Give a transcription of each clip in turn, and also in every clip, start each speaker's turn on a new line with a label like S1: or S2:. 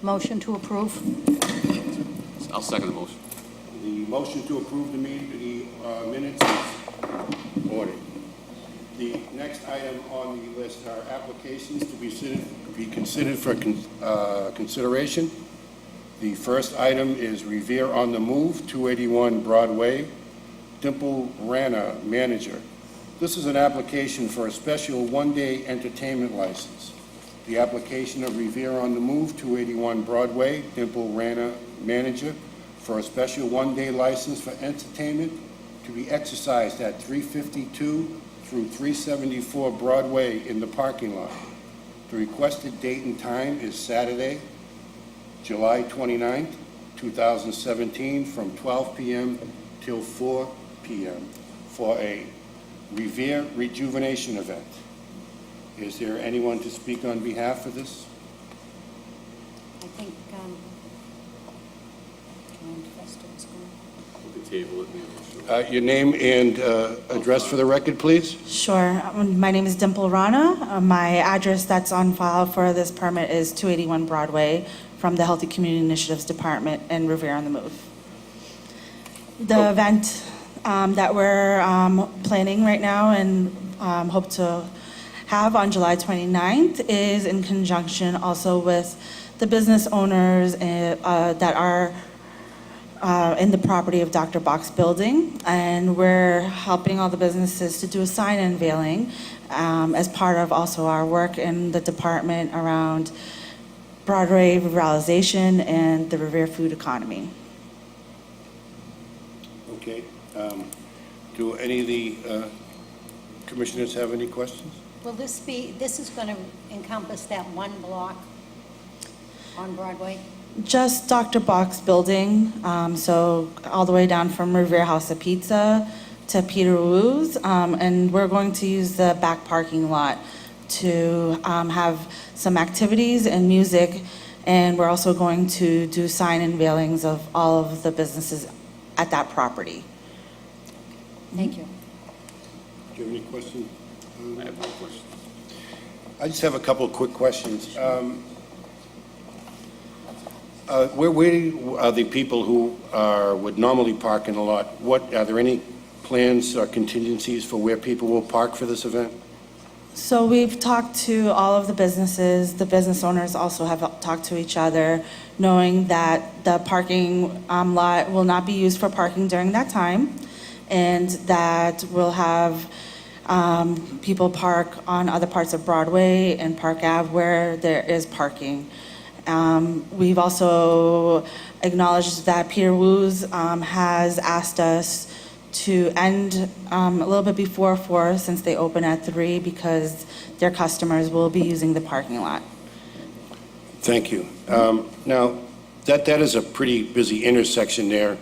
S1: Motion to approve.
S2: I'll second the motion.
S3: The motion to approve the minutes is ordered. The next item on the list are applications to be considered for consideration. The first item is Revere on the Move, 281 Broadway, Dimple Rana, manager. This is an application for a special one-day entertainment license. The application of Revere on the Move, 281 Broadway, Dimple Rana, manager, for a special one-day license for entertainment to be exercised at 352 through 374 Broadway in the parking lot. The requested date and time is Saturday, July 29th, 2017, from 12 p.m. till 4 p.m. for a Revere rejuvenation event. Is there anyone to speak on behalf of this?
S1: I think John Festa is going.
S2: We can table it.
S3: Your name and address for the record, please?
S4: Sure. My name is Dimple Rana. My address that's on file for this permit is 281 Broadway from the Healthy Community Initiatives Department in Revere on the Move. The event that we're planning right now and hope to have on July 29th is in conjunction also with the business owners that are in the property of Dr. Box Building, and we're helping all the businesses to do a sign unveiling as part of also our work in the department around Broadway revitalization and the Revere food economy.
S3: Okay. Do any of the commissioners have any questions?
S1: Will this is going to encompass that one block on Broadway?
S4: Just Dr. Box Building, so all the way down from Revere House of Pizza to Peter Wu's, and we're going to use the back parking lot to have some activities and music, and we're also going to do sign unveilings of all of the businesses at that property.
S1: Thank you.
S3: Do you have any questions?
S2: I have no question.
S3: I just have a couple of quick questions. Where are the people who would normally park in the lot? Are there any plans or contingencies for where people will park for this event?
S4: So we've talked to all of the businesses. The business owners also have talked to each other, knowing that the parking lot will not be used for parking during that time, and that we'll have people park on other parts of Broadway and Park Ave where there is parking. We've also acknowledged that Peter Wu's has asked us to end a little bit before 4 since they open at 3 because their customers will be using the parking lot.
S3: Thank you. Now, that is a pretty busy intersection there.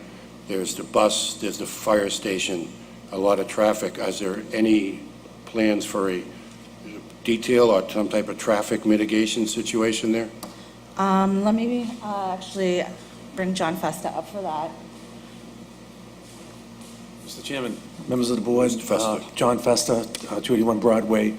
S3: There's the bus, there's the fire station, a lot of traffic. Is there any plans for a detail or some type of traffic mitigation situation there?
S4: Let me actually bring John Festa up for that.
S5: Mr. Chairman, members of the board,
S3: Mr. Festa.
S5: John Festa, 281 Broadway.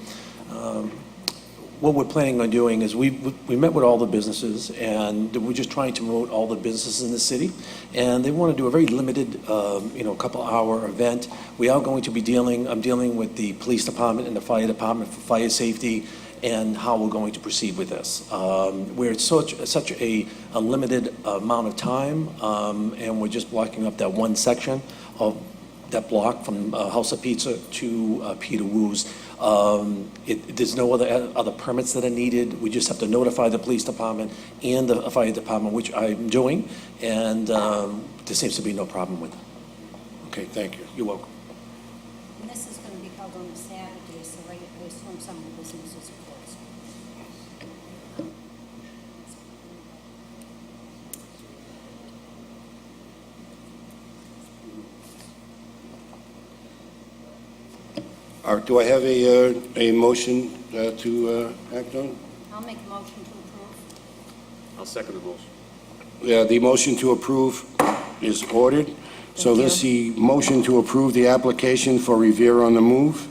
S5: What we're planning on doing is we met with all the businesses, and we're just trying to promote all the businesses in the city, and they want to do a very limited, couple-hour event. We are going to be I'm dealing with the police department and the fire department for fire safety and how we're going to proceed with this. We're at such a limited amount of time, and we're just blocking up that one section of that block from House of Pizza to Peter Wu's. There's no other permits that are needed. We just have to notify the police department and the fire department, which I'm doing, and there seems to be no problem with it.
S3: Okay, thank you.
S5: You're welcome.
S1: And this is going to be held on a Saturday, so I assume some of the businesses are closed.
S3: All right, do I have a motion to act on?
S1: I'll make a motion to approve.
S2: I'll second the motion.
S3: Yeah, the motion to approve is ordered. So this is the motion to approve the application for Revere on the Move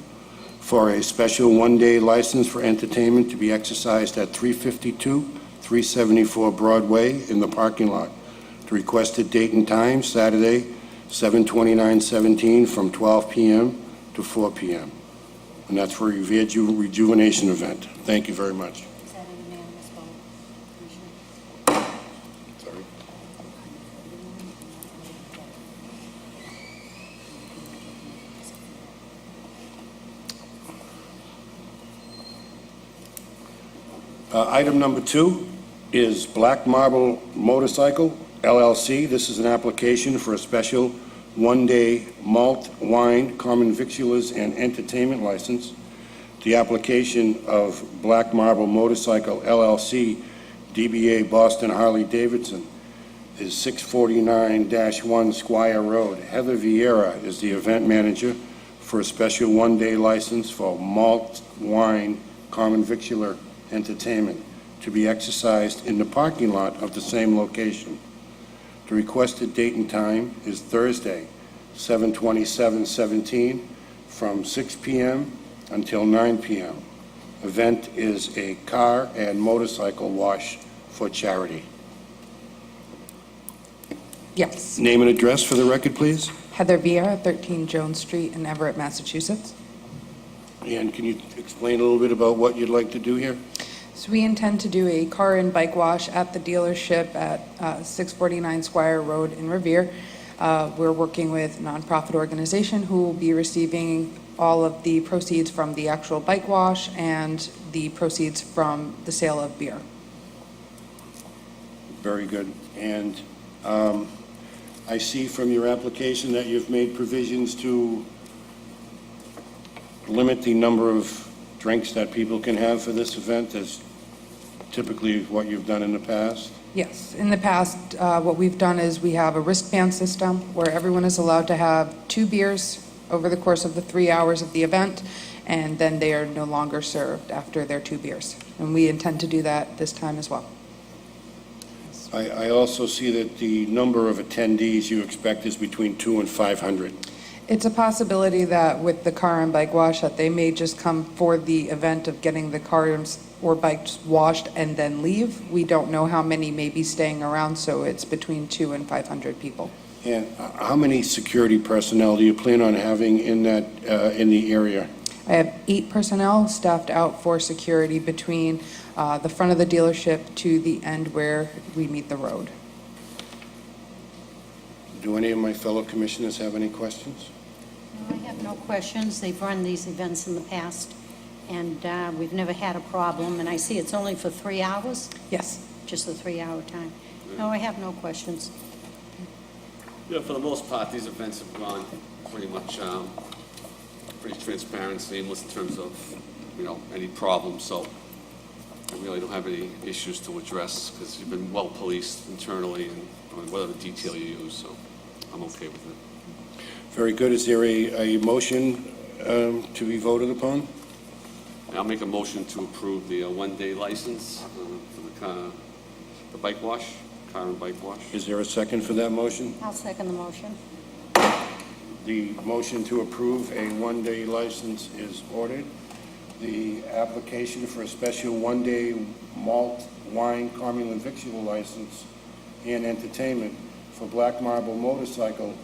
S3: for a special one-day license for entertainment to be exercised at 352 374 Broadway in the parking lot. The requested date and time, Saturday, 7/29/17, from 12 p.m. to 4 p.m. And that's for a rejuvenation event. Thank you very much.
S1: Is that a unanimous vote, Commissioner?
S3: Sorry. Item number 2 is Black Marble Motorcycle LLC. This is an application for a special one-day malt, wine, common victulars, and entertainment license. The application of Black Marble Motorcycle LLC, DBA Boston Harley Davidson, is 649-1 Squire Road. Heather Vieira is the event manager for a special one-day license for malt, wine, common victular entertainment to be exercised in the parking lot of the same location. The requested date and time is Thursday, 7/27/17, from 6 p.m. until 9 p.m. Event is a car and motorcycle wash for charity.
S6: Yes.
S3: Name and address for the record, please.
S6: Heather Vieira, 13 Jones Street in Everett, Massachusetts.
S3: And can you explain a little bit about what you'd like to do here?
S6: So we intend to do a car and bike wash at the dealership at 649 Squire Road in Revere. We're working with a nonprofit organization who will be receiving all of the proceeds from the actual bike wash and the proceeds from the sale of beer.
S3: Very good. And I see from your application that you've made provisions to limit the number of drinks that people can have for this event, as typically what you've done in the past?
S6: Yes, in the past, what we've done is we have a wristband system where everyone is allowed to have 2 beers over the course of the 3 hours of the event, and then they are no longer served after their 2 beers. And we intend to do that this time as well.
S3: I also see that the number of attendees you expect is between 200 and 500.
S6: It's a possibility that with the car and bike wash, that they may just come for the event of getting the cars or bikes washed and then leave. We don't know how many may be staying around, so it's between 200 and 500 people.
S3: And how many security personnel do you plan on having in that, in the area?
S6: I have 8 personnel staffed out for security between the front of the dealership to the end where we meet the road.
S3: Do any of my fellow commissioners have any questions?
S1: No, I have no questions. They've run these events in the past, and we've never had a problem. And I see it's only for 3 hours,
S6: Yes.
S1: just a 3-hour time. No, I have no questions.
S2: Yeah, for the most part, these events have gone pretty much, pretty transparent, seamless in terms of, any problems, so I really don't have any issues to address, because you've been well policed internally and whatever detail you use, so I'm okay with it.
S3: Very good. Is there a motion to be voted upon?
S2: I'll make a motion to approve the one-day license for the bike wash, car and bike wash.
S3: Is there a second for that motion?
S1: I'll second the motion.
S3: The motion to approve a one-day license is ordered. The application for a special one-day malt, wine, common and victual license and entertainment for Black Marble Motorcycle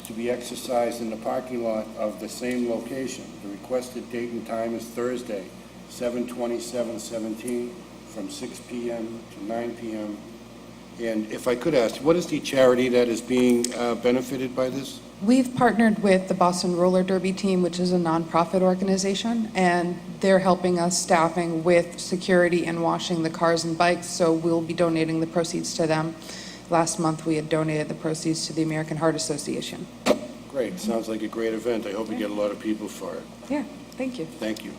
S3: to be exercised in the parking lot of the same location. The requested date and time is Thursday, 7/27/17, from 6 p.m. to 9 p.m. And if I could ask, what is the charity that is being benefited by this?
S6: We've partnered with the Boston Roller Derby Team, which is a nonprofit organization, and they're helping us staffing with security and washing the cars and bikes, so we'll be donating the proceeds to them. Last month, we had donated the proceeds to the American Heart Association.
S3: Great, sounds like a great event. I hope you get a lot of people for it.
S6: Yeah, thank you.
S3: Thank you.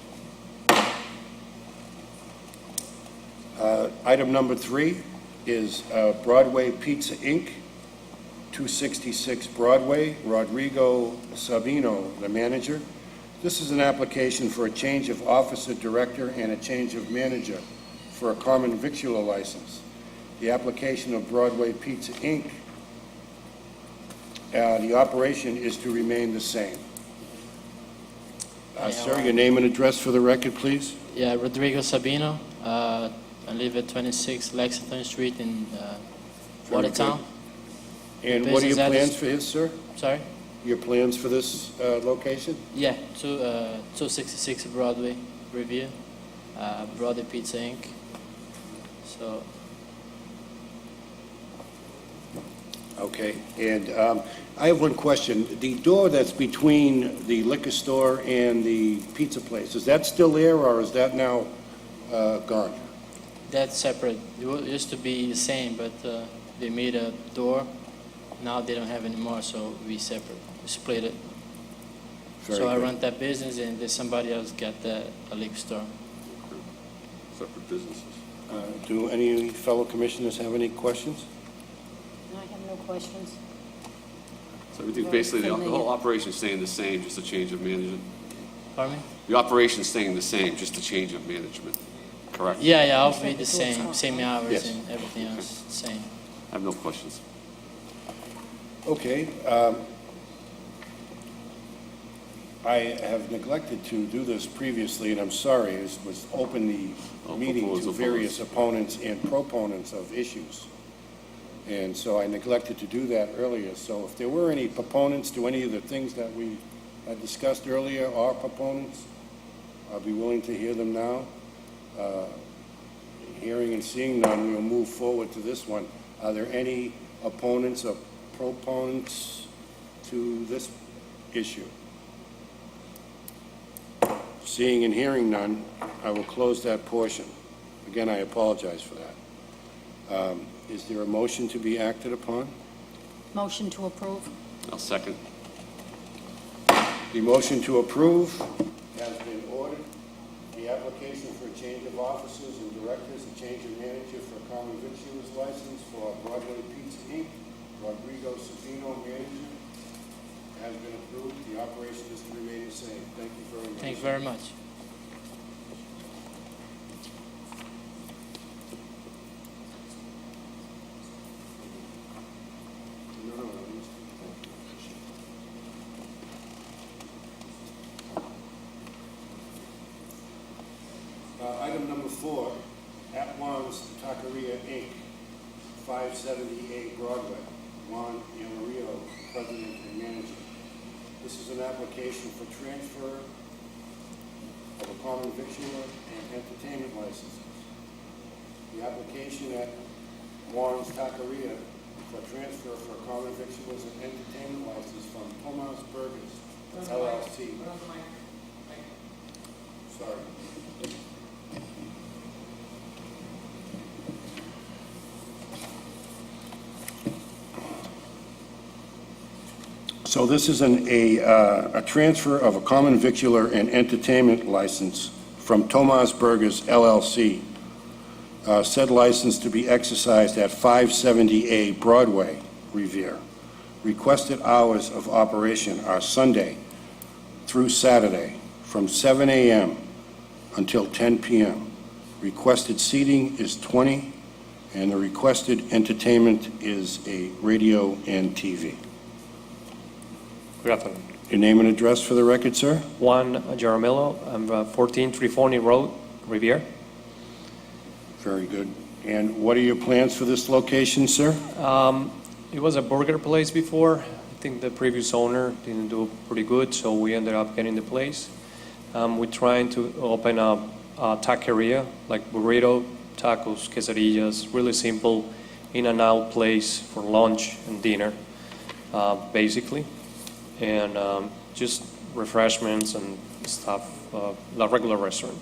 S3: Item number 3 is Broadway Pizza, Inc., 266 Broadway, Rodrigo Sabino, the manager. This is an application for a change of officer director and a change of manager for a common victular license. The application of Broadway Pizza, Inc., the operation is to remain the same. Sir, your name and address for the record, please?
S7: Yeah, Rodrigo Sabino, I live at 26 Lexington Street in
S3: Very
S7: Watertown.
S3: And what are your
S7: Business address-
S3: plans for his, sir?
S7: Sorry?
S3: Your plans for this location?
S7: Yeah, 266 Broadway, Revere, Broadway Pizza Inc. So,
S3: Okay, and I have one question. The door that's between the liquor store and the pizza place, is that still there, or is that now gone?
S7: that's separate. It used to be the same, but they made a door. Now they don't have anymore, so we separate, we split it.
S3: Very
S7: So I
S3: good.
S7: run that business, and there's somebody else got a liquor store.
S2: Separate businesses.
S3: Do any fellow commissioners have any questions?
S1: I have no questions.
S2: So everything, basically, the whole operation's staying the same, just a change of management?
S7: Pardon me?
S2: The operation's staying the same, just a change of management, correct?
S7: Yeah, I'll be the same hours
S3: Yes.
S7: and everything else, same.
S2: I have no questions.
S3: Okay. I have neglected to do this previously, and I'm sorry, was open the meeting to
S2: Opponents.
S3: various opponents and proponents of issues. And so I neglected to do that earlier. So if there were any proponents to any of the things that we had discussed earlier, or proponents, I'll be willing to hear them now. Hearing and seeing none, we'll move forward to this one. Are there any opponents or proponents to this issue? Seeing and hearing none, I will close that portion. Again, I apologize for that. Is there a motion to be acted upon?
S1: Motion to approve?
S2: I'll second.
S3: The motion to approve has been ordered. The application for a change of officers and directors, a change of manager for a common victuals license for Broadway Pizza Inc., Rodrigo Safino, manager, has been approved. The operation is to remain the same. Thank you very much.
S7: Thank you very much.
S3: Item number 4, At Juan's Taqueria Inc., 578 Broadway. Juan Amarillo, president and manager. This is an application for transfer of a common victualler and entertainment licenses. The application at Juan's Taqueria for transfer for a common victuals and entertainment license from Tomas Burgers, LLC. Sorry. So this is a transfer of a common victular and entertainment license from Tomas Burgers LLC. Said license to be exercised at 570A Broadway, Revere. Requested hours of operation are Sunday through Saturday from 7 a.m. until 10 p.m. Requested seating is 20, and the requested entertainment is a radio and TV.
S8: Good afternoon.
S3: Your name and address for the record, sir?
S8: Juan Jaramillo, I'm 14 Trifoni Road, Revere.
S3: Very good. And what are your plans for this location, sir?
S8: It was a burger place before. I think the previous owner didn't do pretty good, so we ended up getting the place. We're trying to open a taqueria, like burrito, tacos, quesadillas, really simple, in-and-out place for lunch and dinner, basically. And just refreshments and stuff, like regular restaurant.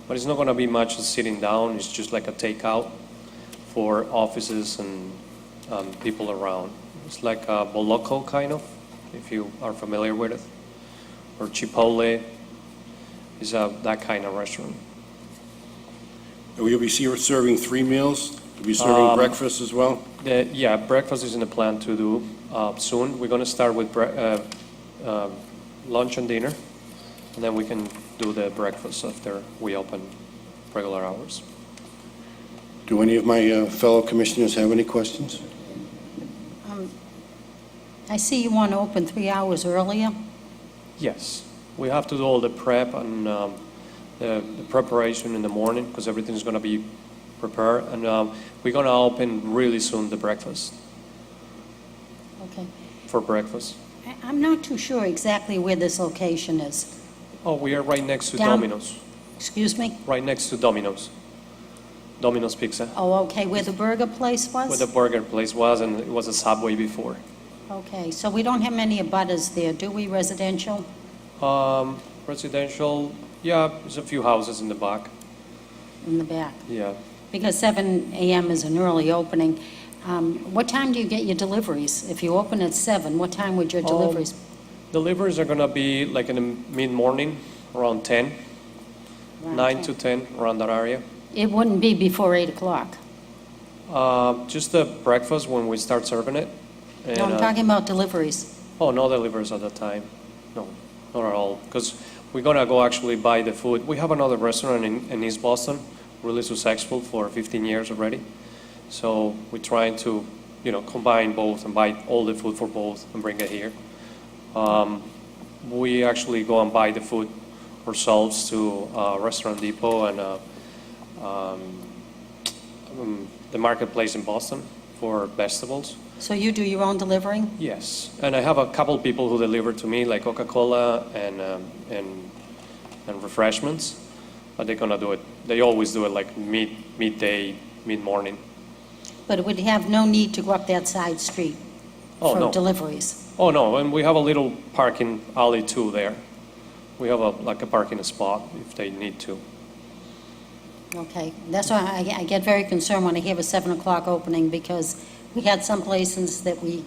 S8: But it's not going to be much sitting down. It's just like a takeout for offices and people around. It's like a Boloco kind of, if you are familiar with it, or Chipotle. It's that kind of restaurant.
S3: Will you be serving 3 meals? Will you be serving breakfast as well?
S8: Yeah, breakfast is in the plan to do soon. We're going to start with lunch and dinner, and then we can do the breakfast after we open regular hours.
S3: Do any of my fellow commissioners have any questions?
S1: I see you want to open 3 hours earlier.
S8: Yes, we have to do all the prep and the preparation in the morning because everything's going to be prepare. And we're going to open really soon the breakfast,
S1: Okay.
S8: for breakfast.
S1: I'm not too sure exactly where this location is.
S8: Oh, we are right next to
S1: Down-
S8: Domino's,
S1: Excuse me?
S8: right next to Domino's. Domino's Pizza,
S1: Oh, okay, where the burger place was?
S8: where the burger place was, and it was a Subway before.
S1: Okay, so we don't have many abutters there, do we, residential?
S8: Residential, yeah, there's a few houses in the back,
S1: In the back?
S8: yeah.
S1: Because 7 a.m. is an early opening. What time do you get your deliveries? If you open at 7, what time would your deliveries?
S8: Deliveries are gonna be like in the mid-morning, around 10,
S1: Around
S8: 9
S1: 10?
S8: to 10, around that area.
S1: It wouldn't be before 8 o'clock.
S8: Just the breakfast when we start serving it. And,
S1: No, I'm talking about deliveries.
S8: Oh, no deliveries at that time. No, not at all. Because we're gonna go actually buy the food. We have another restaurant in East Boston, really successful for 15 years already. So we're trying to, combine both and buy all the food for both and bring it here. We actually go and buy the food ourselves to Restaurant Depot and the marketplace in Boston for vegetables.
S1: So you do your own delivering?
S8: Yes, and I have a couple people who deliver to me, like Coca-Cola and refreshments, but they're gonna do it. They always do it like midday, mid-morning.
S1: But it would have no need to go up that side street
S8: Oh,
S1: for
S8: no.
S1: deliveries?
S8: Oh, no, and we have a little parking alley too there. We have a parking spot if they need to.
S1: Okay, that's why I get very concerned when I hear a 7 o'clock opening, because we had some places that we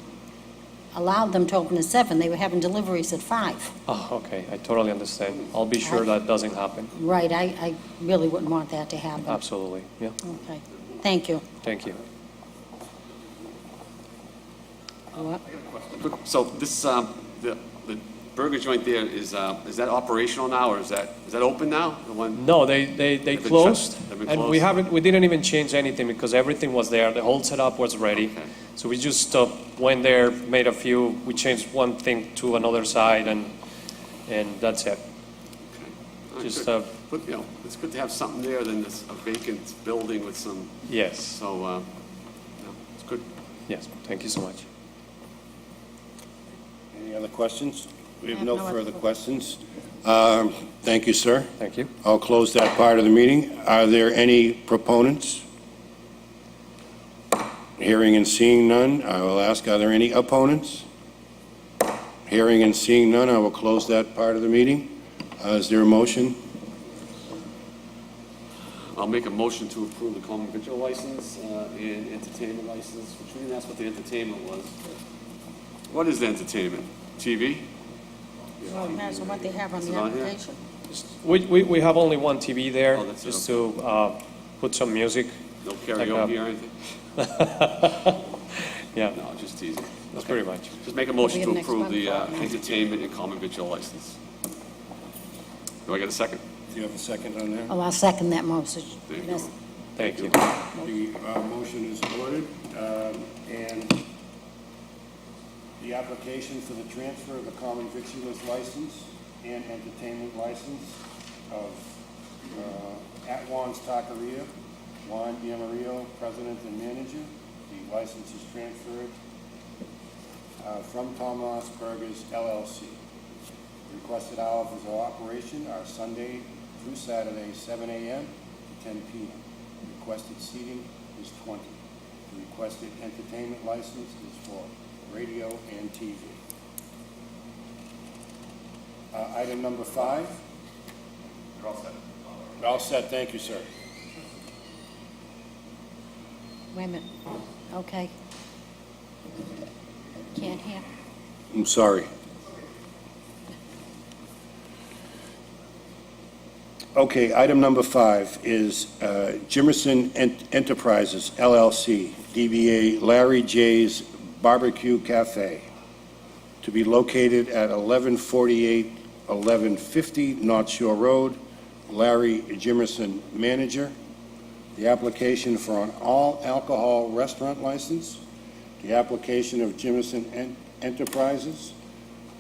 S1: allowed them to open at 7, they were having deliveries at 5.
S8: Oh, okay, I totally understand. I'll be sure that doesn't happen.
S1: Right, I really wouldn't want that to happen.
S8: Absolutely, yeah,
S1: Okay, thank you.
S8: thank you.
S1: What?
S2: So this, the burger joint there, is that operational now, or is that open now? The one,
S8: No, they
S2: They've been shut-
S8: closed,
S2: they've been
S8: and we
S2: closed?
S8: we didn't even change anything because everything was there, the whole setup was ready.
S2: Okay.
S8: So we just went there, made we changed one thing to another side, and that's it.
S2: All right,
S8: Just,
S2: good. But, it's good to have something there than this, a vacant building with some,
S8: Yes,
S2: so, it's good.
S8: yes, thank you so much.
S3: Any other questions? We have
S1: I have
S3: no
S1: no other
S3: further questions. Thank you, sir.
S8: Thank you.
S3: I'll close that part of the meeting. Are there any proponents? Hearing and seeing none, I will ask, are there any opponents? Hearing and seeing none, I will close that part of the meeting. Is there a motion?
S2: I'll make a motion to approve the common victual license and entertainment license, which we didn't ask what the entertainment was. What is the entertainment? TV?
S1: Well, imagine what they have on
S2: Is
S1: the
S2: it on here?
S1: application.
S8: We have only one TV there,
S2: Oh, that's it,
S8: just to put some music.
S2: No
S8: Like
S2: karaoke or anything?
S8: Yeah,
S2: No, just teasing.
S8: that's
S2: Okay.
S8: pretty much.
S2: Just make a motion
S1: We'll
S2: to
S1: be next
S2: approve
S1: month,
S2: the
S1: probably.
S2: entertainment and common victual license. Do I get a second?
S3: Do you have a second on that?
S1: Oh, I'll second that motion.
S2: There you
S1: Yes.
S2: go.
S8: Thank you.
S3: The motion is ordered, and the application for the transfer of the common victuals license and entertainment license of At Juan's Taqueria, Juan Yamarillo, President and Manager. The license is transferred from Tomas Burgers LLC. Requested hours of operation are Sunday through Saturday, 7 a.m. to 10 p.m. Requested seating is 20. The requested entertainment license is for radio and TV. Item number 5.
S2: You're all set.
S3: All set, thank you, sir.
S1: Wait a minute. Okay. Can't hear.
S3: I'm sorry. Okay, item number 5 is Jimerson Enterprises LLC, DBA Larry J's Barbecue Cafe, to be located at 1148, 1150 North Shore Road. Larry Jimerson, manager. The application for an all-alcohol restaurant license. The application of Jimerson Enterprises,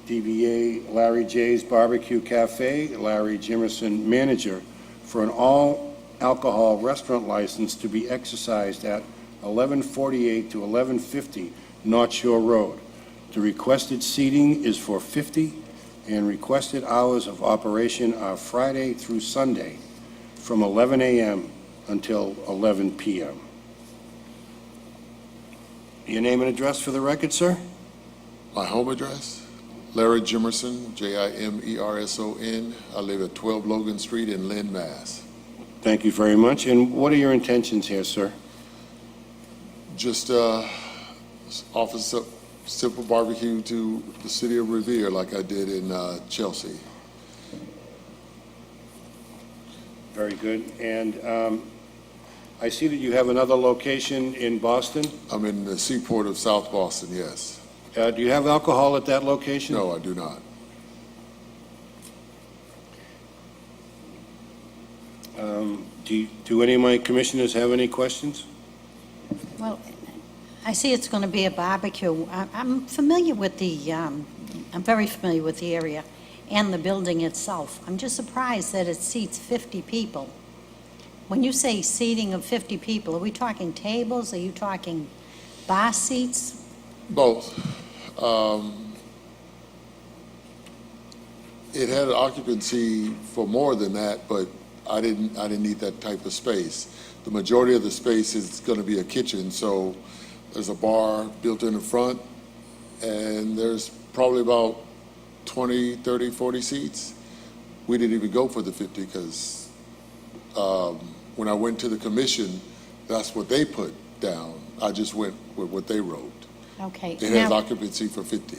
S3: DBA Larry J's Barbecue Cafe, Larry Jimerson, manager, for an all alcohol restaurant license to be exercised at 1148 to 1150 North Shore Road. The requested seating is for 50, and requested hours of operation are Friday through Sunday from 11 a.m. until 11 p.m. Your name and address for the record, sir?
S9: My home address, Larry Jimerson, Jimerson. I live at 12 Logan Street in Lynn, Mass.
S3: Thank you very much. And what are your intentions here, sir?
S9: Just offer some simple barbecue to the city of Revere like I did in Chelsea.
S3: Very good. And I see that you have another location in Boston.
S9: I'm in the seaport of South Boston, yes.
S3: Do you have alcohol at that location?
S9: No, I do not.
S3: Do any of my commissioners have any questions?
S1: Well, I see it's going to be a barbecue. I'm familiar with I'm very familiar with the area and the building itself. I'm just surprised that it seats 50 people. When you say seating of 50 people, are we talking tables? Are you talking bar seats?
S9: Both. It had an occupancy for more than that, but I didn't need that type of space. The majority of the space is going to be a kitchen, so there's a bar built in the front, and there's probably about 20, 30, 40 seats. We didn't even go for the 50 because when I went to the commission, that's what they put down. I just went with what they wrote.
S1: Okay.
S9: It has
S1: Now,
S9: occupancy for 50.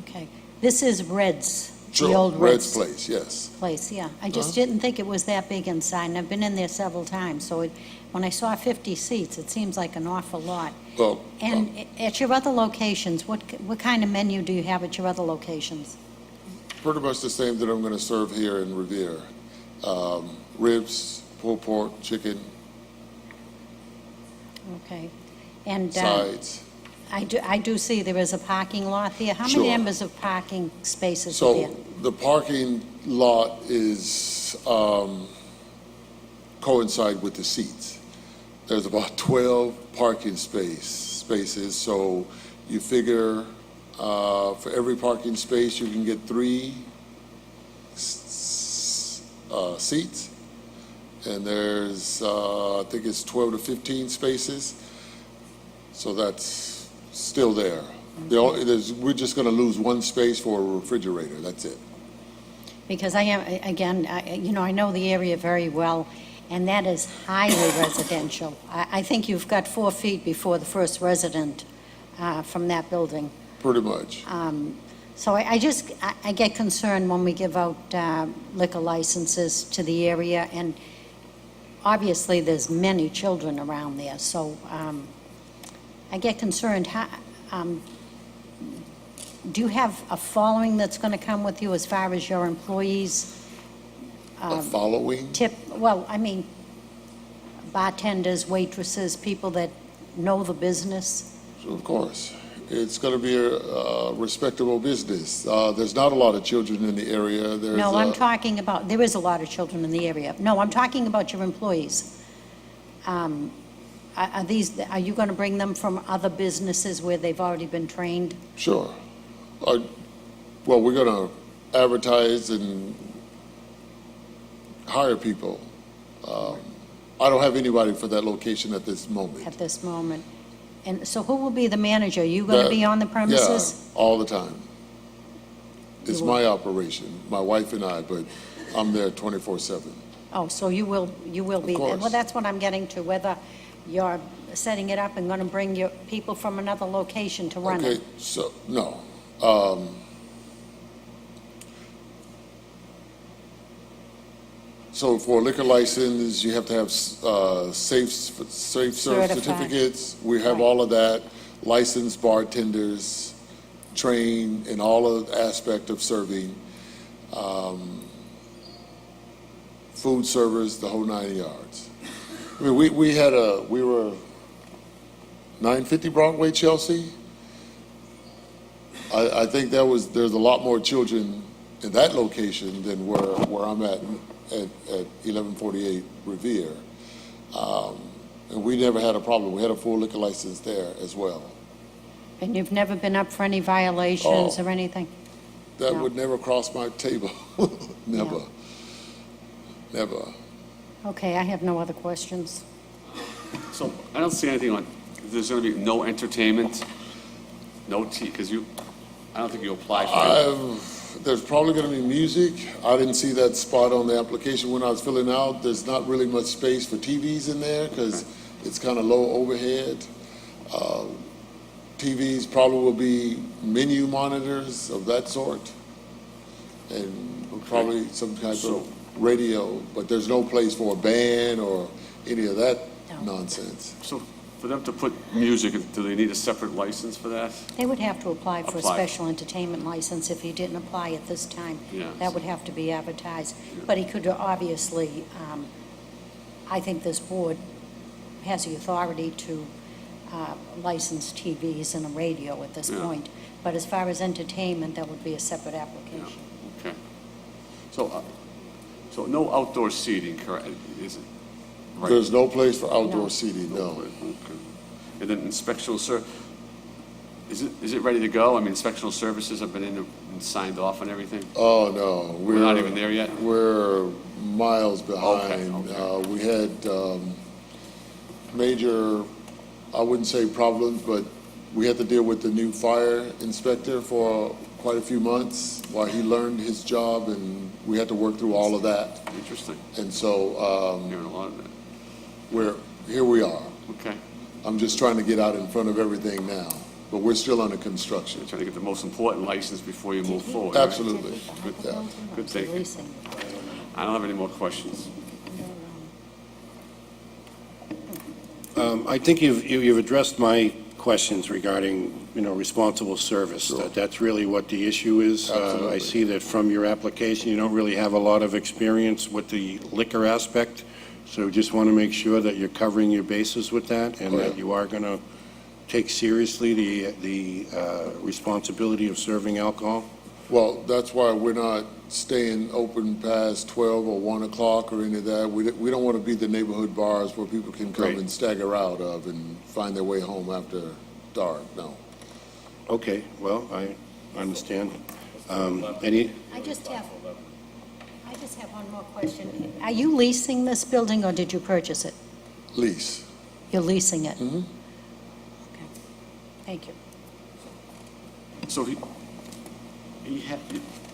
S1: okay. This is Red's, the
S9: Sure,
S1: old
S9: Red's Place, yes.
S1: place, yeah. I just didn't think it was that big inside, and I've been in there several times. So when I saw 50 seats, it seems like an awful lot.
S9: Well,
S1: And at your other locations, what kind of menu do you have at your other locations?
S9: pretty much the same that I'm going to serve here in Revere. Ribs, pulled pork, chicken,
S1: Okay. And
S9: sides.
S1: I do see there is a parking lot there. How
S9: Sure.
S1: many numbers of parking spaces are there?
S9: So the parking lot is coincide with the seats. There's about 12 parking spaces, so you figure for every parking space, you can get 3 seats. And there's, I think it's 12 to 15 spaces. So that's still there. We're just going to lose 1 space for a refrigerator, that's it.
S1: Because I am, again, I know the area very well, and that is highly residential. I think you've got 4 feet before the first resident from that building.
S9: Pretty much.
S1: So I get concerned when we give out liquor licenses to the area, and obviously there's many children around there, so I get concerned. Do you have a following that's going to come with you as far as your employees?
S9: A following?
S1: Well, I mean, bartenders, waitresses, people that know the business?
S9: Of course. It's going to be a respectable business. There's not a lot of children in the area.
S1: No, I'm talking about, there is a lot of children in the area. No, I'm talking about your employees. Are you going to bring them from other businesses where they've already been trained?
S9: Sure. Well, we're going to advertise and hire people. I don't have anybody for that location at this moment.
S1: At this moment? And so who will be the manager? Are you going to be on the premises?
S9: Yeah, all the time. It's
S1: You will.
S9: my operation, my wife and I, but I'm there 24/7.
S1: Oh, so you will be there.
S9: course.
S1: Well, that's what I'm getting to, whether you're setting it up and going to bring your people from another location to run
S9: Okay,
S1: it.
S9: so, no. So for a liquor license, you have to have safe serve
S1: Certified.
S9: certificates. We have
S1: Right.
S9: all of that. Licensed bartenders, trained in all of the aspect of serving, food servers, the whole 9 yards. I mean, we were 950 Broadway, Chelsea. I think there's a lot more children in that location than where I'm at at 1148 Revere. And we never had a problem. We had a full liquor license there as well.
S1: And you've never been up for any violations or anything?
S9: That
S1: No.
S9: would never cross my table. Never. Never.
S1: Okay, I have no other questions.
S2: So I don't see anything on, there's going to be no entertainment, no tea, because I don't think you applied for it.
S9: There's probably going to be music. I didn't see that spot on the application when I was filling out. There's not really much space for TVs in there because it's kind of low overhead. TVs probably will be menu monitors of that sort, and probably some type of radio, but there's no place for a band or any of that nonsense.
S2: So for them to put music, do they need a separate license for that?
S1: They would have to apply for a
S2: Apply.
S1: special entertainment license if he didn't apply at this time.
S2: Yeah.
S1: That would have to be advertised. But he could obviously, I think this board has the authority to license TVs and a radio at this
S2: Yeah.
S1: point. But as far as entertainment, that would be a separate application.
S2: Okay. So no outdoor seating, correct, is it? Right.
S9: There's no place for
S1: No.
S9: outdoor seating, no.
S2: Okay. And then inspectional is it ready to go? I mean, inspectional services have been in and signed off and everything?
S9: Oh, no.
S2: We're not even there yet?
S9: We're miles behind.
S2: Okay.
S9: We had major, I wouldn't say problems, but we had to deal with the new fire inspector for quite a few months while he learned his job, and we had to work through all of that.
S2: Interesting.
S9: And so
S2: Hearing a lot of that.
S9: here we are.
S2: Okay.
S9: I'm just trying to get out in front of everything now, but we're still under construction.
S2: You're trying to get the most important license before you move forward. right?
S9: Absolutely.
S2: Good,
S9: Yeah.
S2: good thinking. I don't have any more questions.
S3: I think you've addressed my questions regarding, responsible service.
S9: Sure.
S3: That's really what the issue is. I
S9: Absolutely.
S3: see that from your application, you don't really have a lot of experience with the liquor aspect, so just want to make sure that you're covering your bases with that, and that you are going to take seriously the responsibility of serving alcohol.
S9: Well, that's why we're not staying open past 12 or 1 o'clock or any of that. We don't want to be the neighborhood bars where people can come
S3: Great.
S9: and stagger out of and find their way home after dark, no.
S3: Okay, well, I understand.
S1: I just have one more question. Are you leasing this building, or did you purchase it?
S9: Lease.
S1: You're leasing it?
S9: Mhm.
S1: Okay. Thank you.
S2: So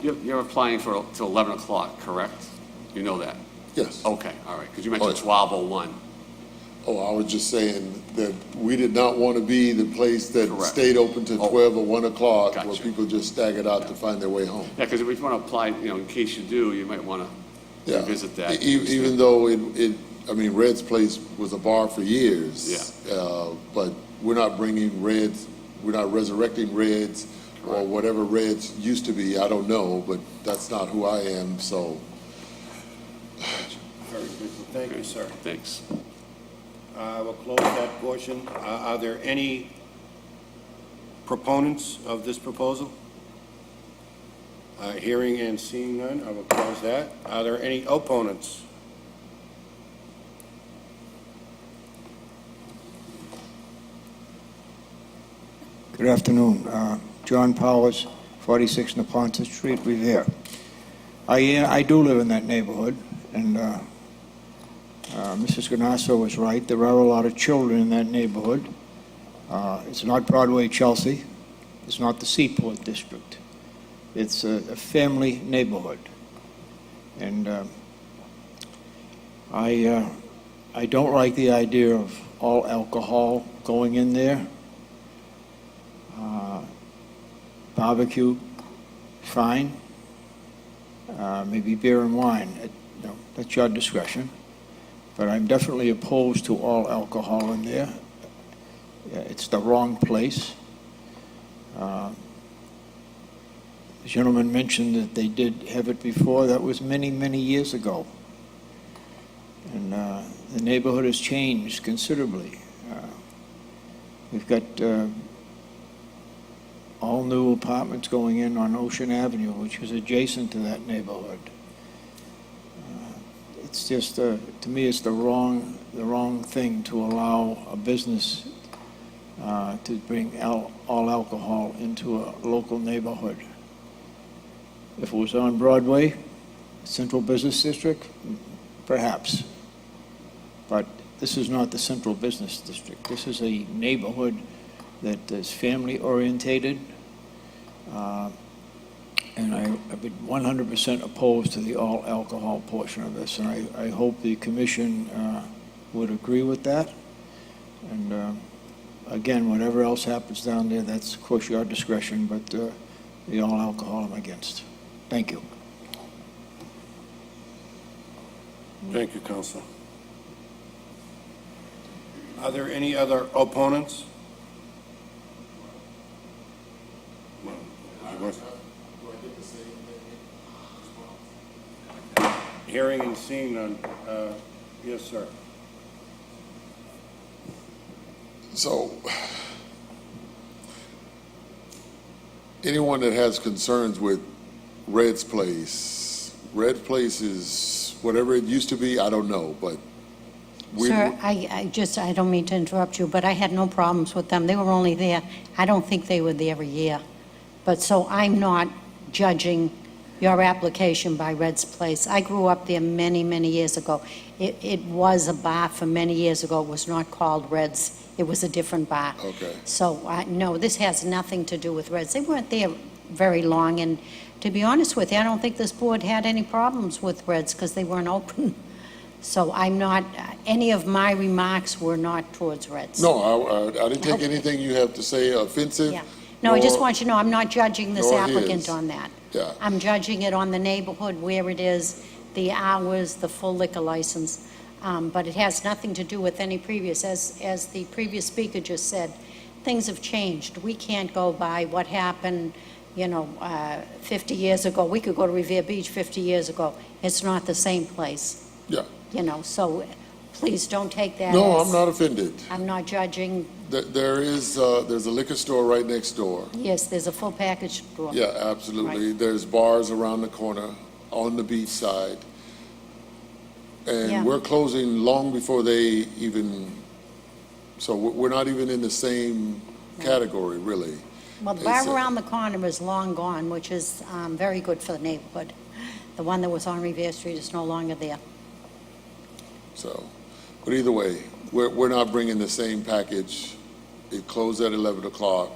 S2: you're applying for till 11 o'clock, correct? You know that?
S9: Yes.
S2: Okay, all right, because you mentioned
S9: yeah.
S2: 12:01.
S9: Oh, I was just saying that we did not want to be the place that
S2: Correct.
S9: stayed open till 12 or 1 o'clock, where
S2: Gotcha.
S9: people just staggered out to find their way home.
S2: Yeah, because if you want to apply, in case you do, you might want to
S9: Yeah.
S2: revisit that.
S9: Even though Red's Place was a bar for years.
S2: Yeah.
S9: But we're not bringing Red's, we're not resurrecting Red's or whatever Red's used to be. I don't know, but that's not who I am, so.
S3: Very good. Thank you, sir.
S2: Thanks.
S3: We'll close that portion. Are there any proponents of this proposal? Hearing and seeing none, I will close that. Are there any opponents?
S10: Good afternoon. John Powers, 46 Neponset Street, Revere. I do live in that neighborhood, and Mrs. Ganasso was right. There are a lot of children in that neighborhood. It's not Broadway, Chelsea. It's not the Seaport District. It's a family neighborhood. And I don't like the idea of all alcohol going in there. Barbecue, fine. Maybe beer and wine, that's your discretion. But I'm definitely opposed to all alcohol in there. It's the wrong place. The gentleman mentioned that they did have it before. That was many, many years ago. And the neighborhood has changed considerably. We've got all new apartments going in on Ocean Avenue, which is adjacent to that neighborhood. It's just, to me, it's the wrong thing to allow a business to bring all alcohol into a local neighborhood. If it was on Broadway, Central Business District, perhaps. But this is not the Central Business District. This is a neighborhood that is family-orientated, and I've been 100% opposed to the all-alcohol portion of this, and I hope the commission would agree with that. And again, whatever else happens down there, that's, of course, your discretion, but the all-alcohol I'm against. Thank you.
S3: Thank you, Counselor. Are there any other opponents? Hearing and seeing none. Yes, sir.
S9: So, anyone that has concerns with Red's Place is, whatever it used to be, I don't know, but we...
S1: Sir, I don't mean to interrupt you, but I had no problems with them. They were only there, I don't think they were there every year. But so I'm not judging your application by Red's Place. I grew up there many, many years ago. It was a bar for many years ago. It was not called Red's. It was a different bar.
S9: Okay.
S1: So, no, this has nothing to do with Red's. They weren't there very long, and to be honest with you, I don't think this board had any problems with Red's because they weren't open. So I'm not, any of my remarks were not towards Red's.
S9: No, I didn't take anything you have to say offensive.
S1: Yeah. No, I just
S9: nor-
S1: want you to know, I'm not judging this
S9: nor
S1: applicant
S9: his.
S1: on that.
S9: Yeah.
S1: I'm judging it on the neighborhood, where it is, the hours, the full liquor license. But it has nothing to do with any previous. As the previous speaker just said, things have changed. We can't go by what happened, 50 years ago. We could go to Revere Beach 50 years ago. It's not the same place,
S9: Yeah.
S1: so please don't take that
S9: No,
S1: as-
S9: I'm not offended.
S1: I'm not judging.
S9: There's a liquor store right next door.
S1: Yes, there's a full package store.
S9: Yeah, absolutely.
S1: Right.
S9: There's bars around the corner on the beach side.
S1: Yeah.
S9: And we're closing long before they even, so we're not even in the same category, really.
S1: Well, the
S9: It's,
S1: bar around the corner is long gone, which is very good for the neighborhood. The one that was on Revere Street is no longer there.
S9: So, but either way, we're not bringing the same package. It closed at 11 o'clock.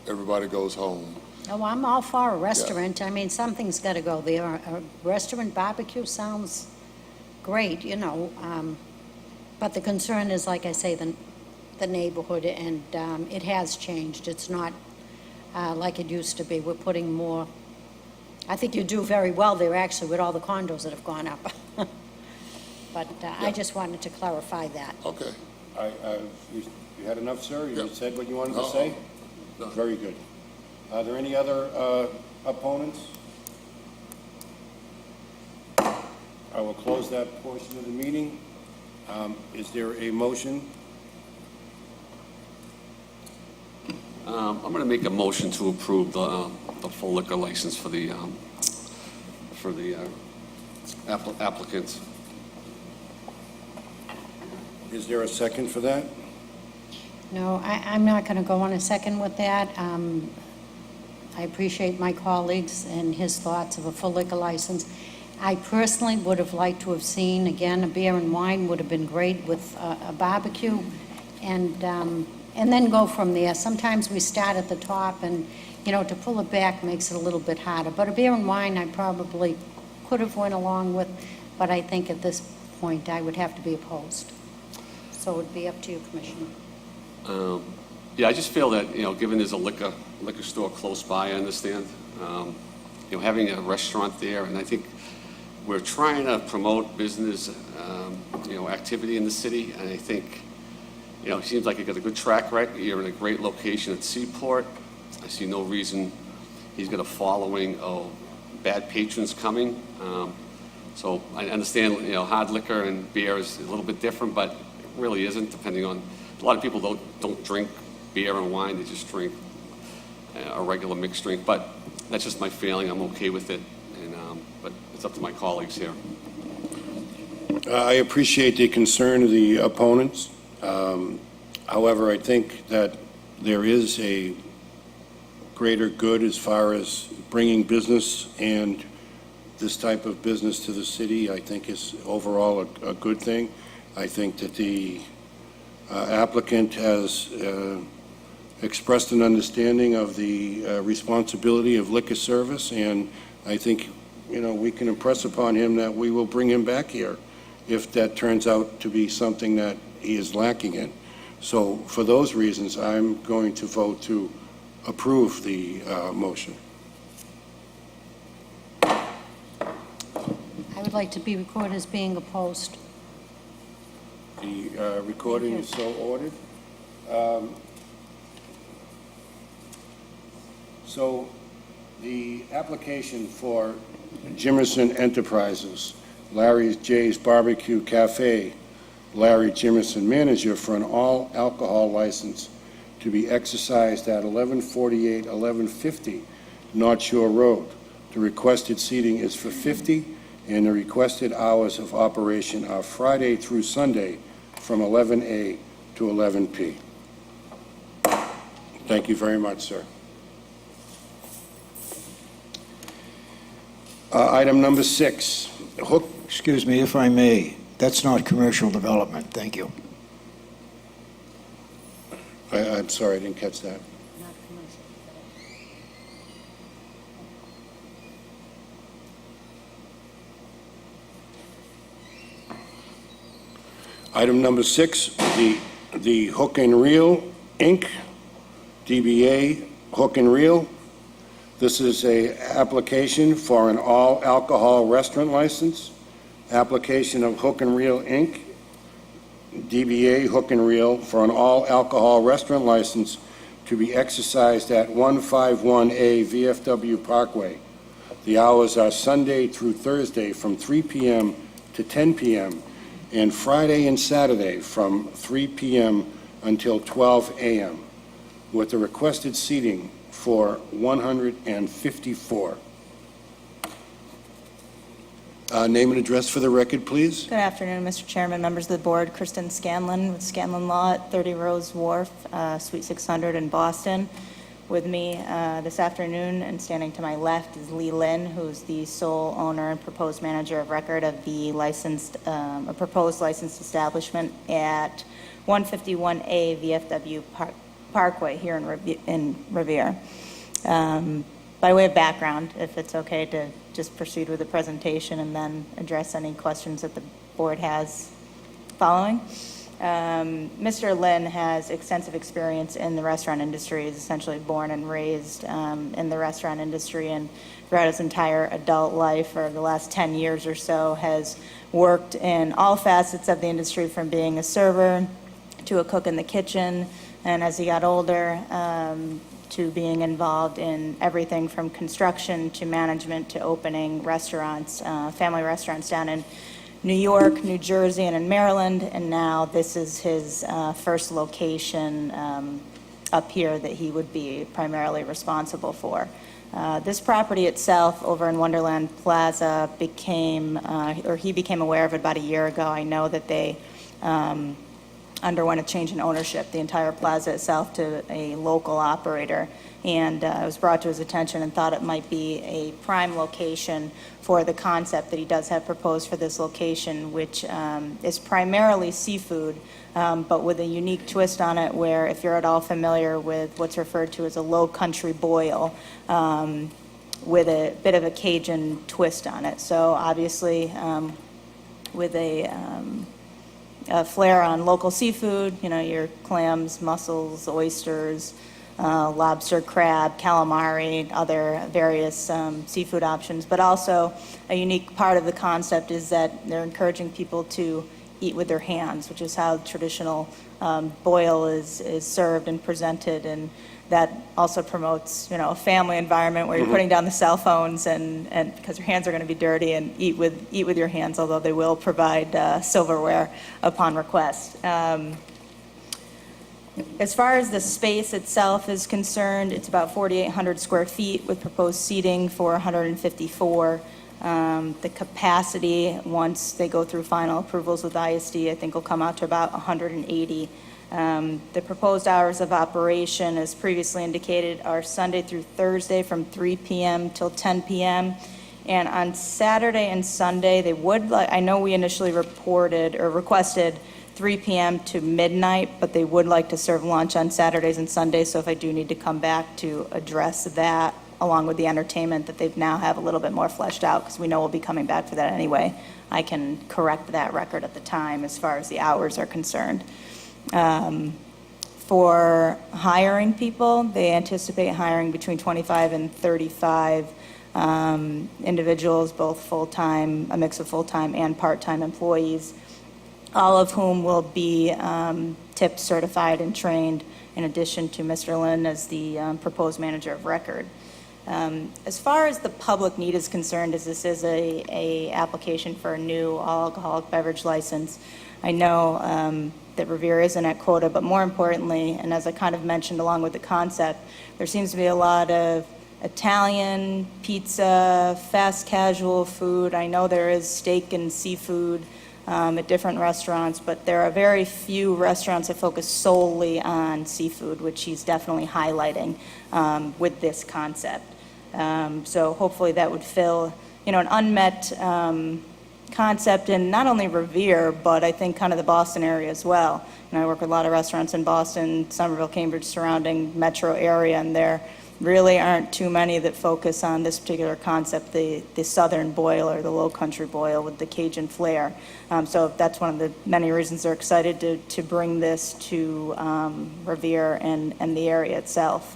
S9: Everybody goes home.
S1: Oh, I'm all for a restaurant. I mean, something's got to go there. A restaurant barbecue sounds great, but the concern is, like I say, the neighborhood, and it has changed. It's not like it used to be. We're putting more, I think you do very well there, actually, with all the condos that have gone up. But I just wanted to clarify that.
S9: Okay.
S3: You had enough, sir? You
S9: Yep.
S3: said what you wanted to
S9: No.
S3: say?
S9: No.
S3: Very good. Are there any other opponents? I will close that portion of the meeting. Is there a motion?
S2: I'm going to make a motion to approve the full liquor license for the applicants.
S3: Is there a second for that?
S1: No, I'm not going to go on a second with that. I appreciate my colleagues and his thoughts of a full liquor license. I personally would have liked to have seen, again, a beer and wine would have been great with a barbecue, and then go from there. Sometimes we start at the top, and, to pull it back makes it a little bit harder. But a beer and wine I probably could have went along with, but I think at this point I would have to be opposed. So it would be up to you, Commissioner.
S2: Yeah, I just feel that, given there's a liquor store close by, I understand, having a restaurant there, and I think we're trying to promote business, activity in the city, and I think, it seems like you got a good track record. You're in a great location at Seaport. I see no reason he's got a following of bad patrons coming. So I understand, hard liquor and beer is a little bit different, but it really isn't, depending on, a lot of people don't drink beer and wine, they just drink a regular mixed drink, but that's just my feeling. I'm okay with it, but it's up to my colleagues here.
S3: I appreciate the concern of the opponents. However, I think that there is a greater good as far as bringing business and this type of business to the city. I think is overall a good thing. I think that the applicant has expressed an understanding of the responsibility of liquor service, and I think, we can impress upon him that we will bring him back here if that turns out to be something that he is lacking in. So for those reasons, I'm going to vote to approve the motion.
S1: I would like to be recorded as being opposed.
S3: The recording is so ordered. So the application for Jimerson Enterprises, Larry J's Barbecue Cafe, Larry Jimerson, manager, for an all-alcohol license to be exercised at 1148, 1150 North Shore Road. The requested seating is for 50, and the requested hours of operation are Friday through Sunday from 11 a to 11 p. Thank you very much, sir. Item number 6, Hook.
S10: Excuse me, if I may, that's not commercial development. Thank you.
S3: I'm sorry, I didn't catch that. Item number 6, the Hook and Reel, Inc., DBA Hook and Reel. This is a application for an all-alcohol restaurant license. Application of Hook and Reel, Inc., DBA Hook and Reel, for an all-alcohol restaurant license to be exercised at 151A VFW Parkway. The hours are Sunday through Thursday from 3 p.m. to 10 p.m., and Friday and Saturday from 3 p.m. until 12 a.m., with the requested seating for 154. Name and address for the record, please.
S11: Good afternoon, Mr. Chairman, members of the board. Kristen Scanlon with Scanlon Law at 30 Rose Wharf, Suite 600 in Boston. With me this afternoon and standing to my left is Lee Lin, who's the sole owner and proposed manager of record of the a proposed licensed establishment at 151A VFW Parkway here in Revere. By way of background, if it's okay to just proceed with the presentation and then address any questions that the board has following. Mr. Lin has extensive experience in the restaurant industry. He's essentially born and raised in the restaurant industry, and throughout his entire adult life, or the last 10 years or so, has worked in all facets of the industry, from being a server to a cook in the kitchen, and as he got older, to being involved in everything from construction to management to opening restaurants, family restaurants down in New York, New Jersey, and in Maryland, and now this is his first location up here that he would be primarily responsible for. This property itself over in Wonderland Plaza he became aware of it about a year ago. I know that they underwent a change in ownership, the entire plaza itself, to a local operator, and it was brought to his attention and thought it might be a prime location for the concept that he does have proposed for this location, which is primarily seafood, but with a unique twist on it, where, if you're at all familiar with what's referred to as a low country boil, with a bit of a Cajun twist on it. So obviously, with a flair on local seafood, your clams, mussels, oysters, lobster, crab, calamari, other various seafood options. But also, a unique part of the concept is that they're encouraging people to eat with their hands, which is how traditional boil is served and presented, and that also promotes, a family environment where you're putting down the cell phones and because your hands are going to be dirty, and eat with your hands, although they will provide silverware upon request. As far as the space itself is concerned, it's about 4,800 square feet with proposed seating for 154. The capacity, once they go through final approvals with ISD, I think will come out to about 180. The proposed hours of operation, as previously indicated, are Sunday through Thursday from 3 p.m. till 10 p.m. And on Saturday and Sunday, they would like, I know we initially reported or requested 3 p.m. to midnight, but they would like to serve lunch on Saturdays and Sundays, so if I do need to come back to address that, along with the entertainment that they've now have a little bit more fleshed out, because we know we'll be coming back for that anyway, I can correct that record at the time as far as the hours are concerned. For hiring people, they anticipate hiring between 25 and 35 individuals, both full-time, a mix of full-time and part-time employees, all of whom will be TIP certified and trained, in addition to Mr. Lin as the proposed manager of record. As far as the public need is concerned, as this is a application for a new all-alcoholic beverage license, I know that Revere isn't at quota, but more importantly, and as I kind of mentioned along with the concept, there seems to be a lot of Italian, pizza, fast casual food. I know there is steak and seafood at different restaurants, but there are very few restaurants that focus solely on seafood, which he's definitely highlighting with this concept. So hopefully that would fill, an unmet concept in not only Revere, but I think kind of the Boston area as well. And I work with a lot of restaurants in Boston, Somerville, Cambridge, surrounding metro area, and there really aren't too many that focus on this particular concept, the Southern boil or the Low Country boil with the Cajun flair. So that's one of the many reasons they're excited to bring this to Revere and the area itself.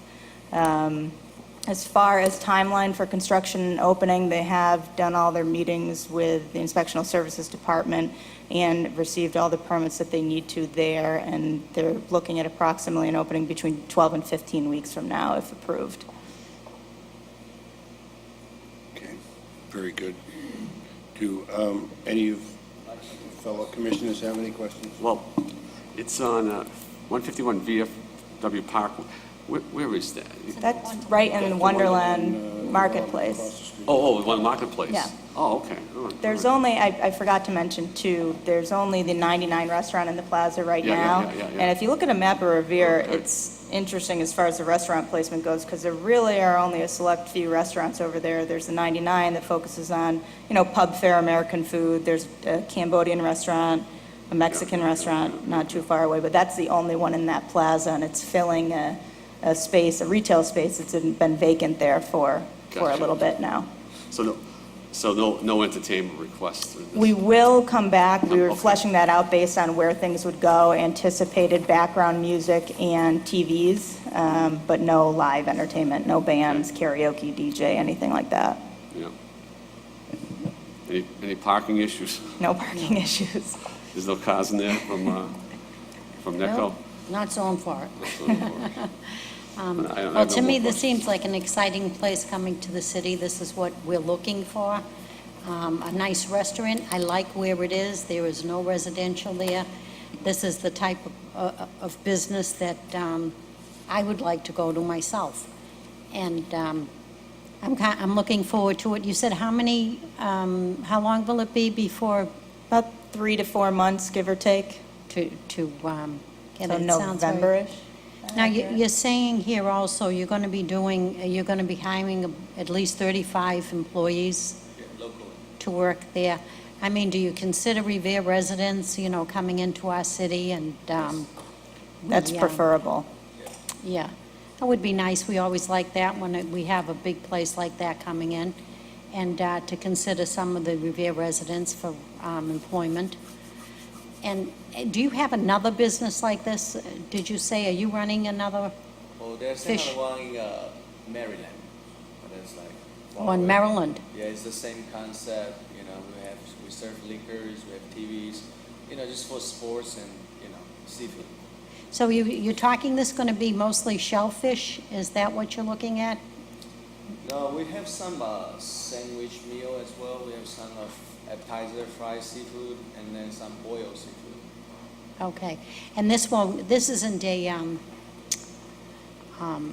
S11: As far as timeline for construction and opening, they have done all their meetings with the Inspectional Services Department and received all the permits that they need to there, and they're looking at approximately an opening between 12 and 15 weeks from now, if approved.
S3: Okay, very good. Do any of fellow commissioners have any questions?
S2: Well, it's on 151 VFW Park. Where is that?
S11: That's right in the Wonderland Marketplace.
S3: Across the street.
S2: Oh, one marketplace?
S11: Yeah.
S2: Oh, okay. All right.
S11: There's only, I forgot to mention too, there's only the 99 restaurant in the plaza right
S2: Yeah,
S11: now.
S2: yeah.
S11: And if you look at a map of Revere,
S2: Okay.
S11: it's interesting as far as the restaurant placement goes, because there really are only a select few restaurants over there. There's the 99 that focuses on, pub fare American food. There's a Cambodian restaurant, a Mexican restaurant not too far away, but that's the only one in that plaza, and it's filling a retail space that's been vacant there for a
S2: Gotcha.
S11: little bit now.
S2: So no entertainment requests?
S11: We will come back. We were
S2: Okay.
S11: fleshing that out based on where things would go, anticipated background music and TVs, but no live entertainment, no bands, karaoke, DJ, anything like that.
S2: Yeah. Any parking issues?
S11: No parking issues.
S2: There's no cars in there from NECO?
S1: No, not zoned for it.
S2: I have
S1: Well,
S2: no
S1: to
S2: more
S1: me, this
S2: questions.
S1: seems like an exciting place coming to the city. This is what we're looking for. A nice restaurant. I like where it is. There is no residential there. This is the type of business that I would like to go to myself. And I'm looking forward to it. You said how long will it be before
S11: About 3 to 4 months, give or take.
S1: get
S11: So
S1: it? It sounds very-
S11: November-ish.
S1: Now, you're saying here also, you're going to be hiring at least 35 employees to work there. I mean, do you consider Revere residents, coming into our city and?
S11: That's
S1: we,
S11: preferable.
S1: Yeah, that would be nice. We always like that when we have a big place like that coming in. And to consider some of the Revere residents for employment. And do you have another business like this? Did you say, are you running another?
S12: Oh, there's
S1: Fish.
S12: another one in Maryland. That's like.
S1: Oh, in Maryland?
S12: Yeah, it's the same concept. We serve liquors, we have TVs. Just for sports and seafood.
S1: So you're talking this going to be mostly shellfish? Is that what you're looking at?
S12: No, we have some sandwich meal as well. We have some appetizer, fried seafood, and then some boiled seafood.
S1: Okay. And this isn't a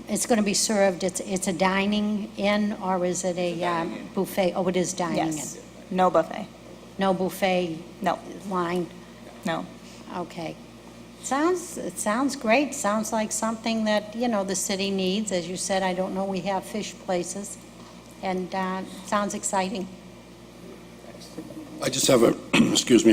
S1: It's going to be served, it's a dining in, or is it a buffet? Oh, it is dining in.
S11: Yes, no buffet,
S1: No buffet
S11: no,
S1: line?
S11: no.
S1: Okay. It sounds great. Sounds like something that, the city needs. As you said, I don't know, we have fish places, and sounds exciting.
S3: I just have a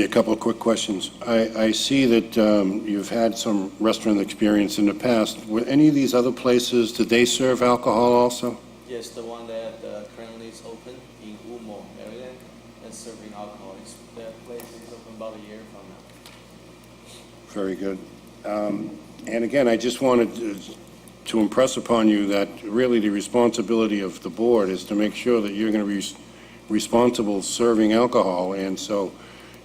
S3: couple of quick questions. I see that you've had some restaurant experience in the past. Were any of these other places, did they serve alcohol also?
S12: Yes, the one that currently is open in Umo, Maryland, that's serving alcohol. The place is open about a year from now.
S3: Very good. And again, I just wanted to impress upon you that really the responsibility of the board is to make sure that you're going to be responsible serving alcohol. And so,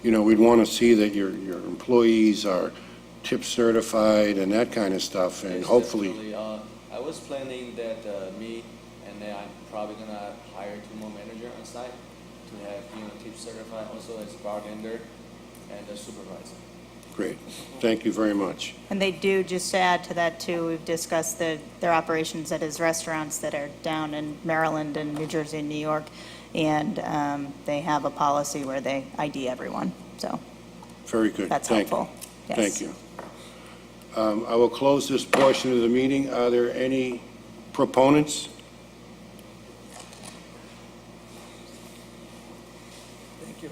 S3: we'd want to see that your employees are tip certified and that kind of stuff, and
S12: Yes,
S3: hopefully.
S12: definitely. I was planning that me and then I'm probably gonna hire 2 more managers on site to have tip certified, also as bartender and a supervisor.
S3: Great. Thank you very much.
S11: And they do, just to add to that too, we've discussed their operations at his restaurants that are down in Maryland and New Jersey and New York, and they have a policy where they ID everyone, so
S3: Very good.
S11: that's
S3: Thank you.
S11: helpful. Yes.
S3: Thank you. I will close this portion of the meeting. Are there any proponents?
S13: Thank you.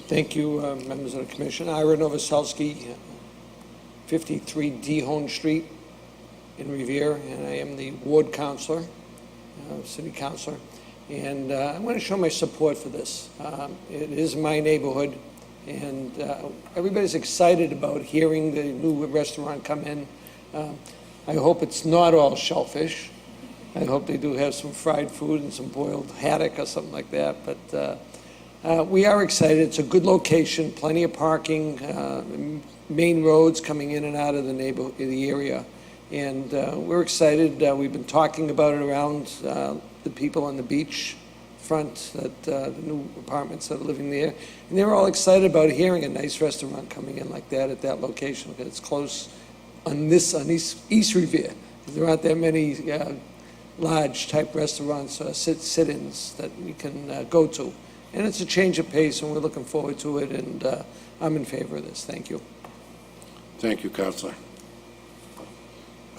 S13: Thank you, members of the commission. Ira Novoselsky, 53 Dehone Street in Revere, and I am the ward counselor, city councilor. And I want to show my support for this. It is my neighborhood, and everybody's excited about hearing the new restaurant come in. I hope it's not all shellfish. I hope they do have some fried food and some boiled haddock or something like that. But we are excited. It's a good location, plenty of parking, main roads coming in and out of the area. And we're excited. We've been talking about it around the people on the beach front, the new apartments that are living there. And they're all excited about hearing a nice restaurant coming in like that at that location, because it's close on East Revere. There aren't that many large type restaurants, sit-ins that we can go to. And it's a change of pace, and we're looking forward to it, and I'm in favor of this. Thank you.
S3: Thank you, Counselor.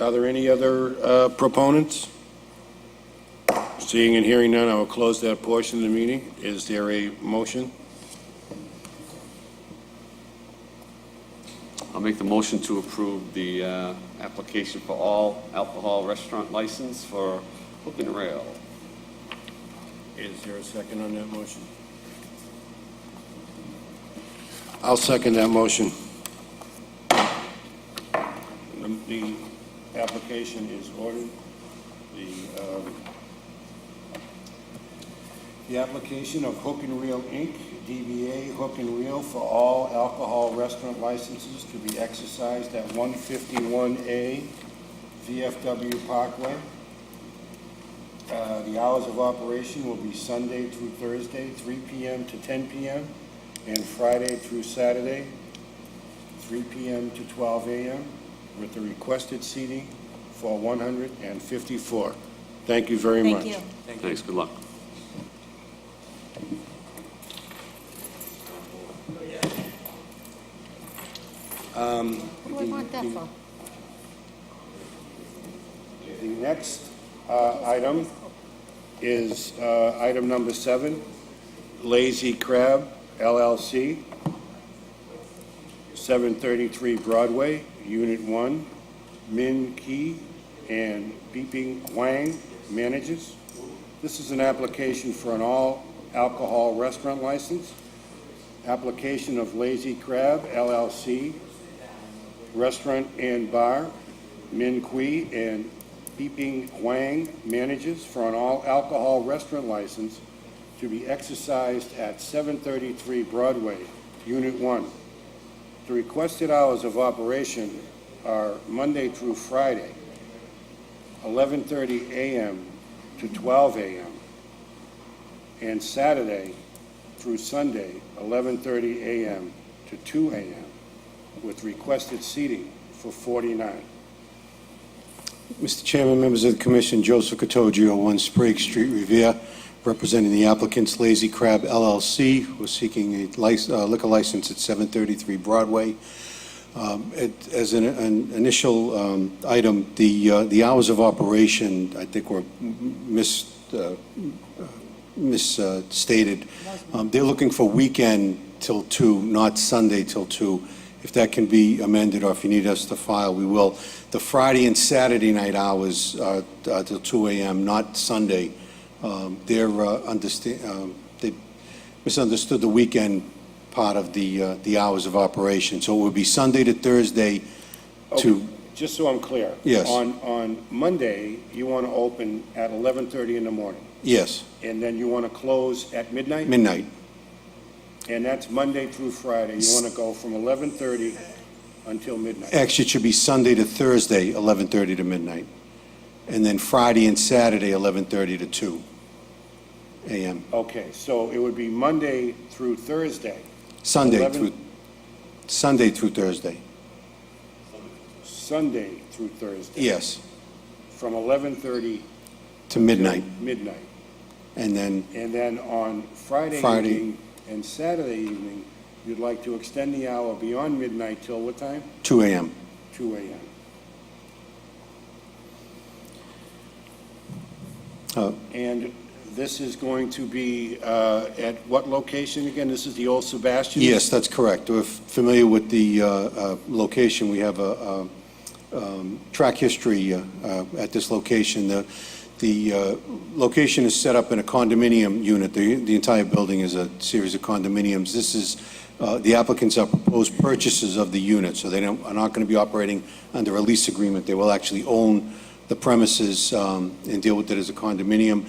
S3: Are there any other proponents? Seeing and hearing none, I will close that portion of the meeting. Is there a motion?
S2: I'll make the motion to approve the application for all alcohol restaurant license for Hook and Rail.
S3: Is there a second on that motion? I'll second that motion. The application is ordered. The application of Hook and Reel, Inc., DBA Hook and Reel, for all alcohol restaurant licenses to be exercised at 151A VFW Parkway. The hours of operation will be Sunday through Thursday, 3 p.m. to 10 p.m., and Friday through Saturday, 3 p.m. to 12 a.m., with the requested seating for 154. Thank you very much.
S11: Thank you.
S2: Thanks, good luck.
S1: What do I want that for?
S3: The next item is item number 7, Lazy Crab LLC, 733 Broadway, Unit 1, Min Ki and Beeping Wang managers. This is an application for an all-alcohol restaurant license. Application of Lazy Crab LLC, Restaurant and Bar, Min Qui and Beeping Wang managers for an all-alcohol restaurant license to be exercised at 733 Broadway, Unit 1. The requested hours of operation are Monday through Friday, 11:30 a.m. to 12 a.m., and Saturday through Sunday, 11:30 a.m. to 2 a.m., with requested seating for 49. Mr. Chairman, members of the commission, Joseph Cottogio, 1 Sprague Street, Revere, representing the applicants Lazy Crab LLC, who are seeking a liquor license at 733 Broadway. As an initial item, the hours of operation, I think, were misstated. They're looking for weekend till 2, not Sunday till 2. If that can be amended, or if you need us to file, we will. The Friday and Saturday night hours are till 2 a.m., not Sunday. They misunderstood the weekend part of the hours of operation. So it would be Sunday to Thursday to... Okay, just so I'm clear. Yes. On Monday, you want to open at 11:30 in the morning, Yes, and then you want to close at midnight?
S5: Midnight.
S3: And that's Monday through Friday. You want to go from 11:30 until midnight?
S5: Actually, it should be Sunday to Thursday, 11:30 to midnight. And then Friday and Saturday, 11:30 to 2 a.m.
S3: Okay, so it would be Monday through Thursday.
S5: Sunday
S3: 11
S5: through Thursday.
S3: Sunday through Thursday.
S5: Yes,
S3: From 11:30
S5: to midnight.
S3: till midnight.
S5: And then
S3: And then on Friday
S5: Friday.
S3: evening and Saturday evening, you'd like to extend the hour beyond midnight till what time?
S5: 2 a.m.
S3: 2 a.m. And this is going to be at what location again? This is the old Sebastian?
S5: Yes, that's correct. We're familiar with the location. We have a track history at this location. The location is set up in a condominium unit. The entire building is a series of condominiums. This is, the applicants are proposed purchasers of the unit, so they are not going to be operating under a lease agreement. They will actually own the premises and deal with it as a condominium.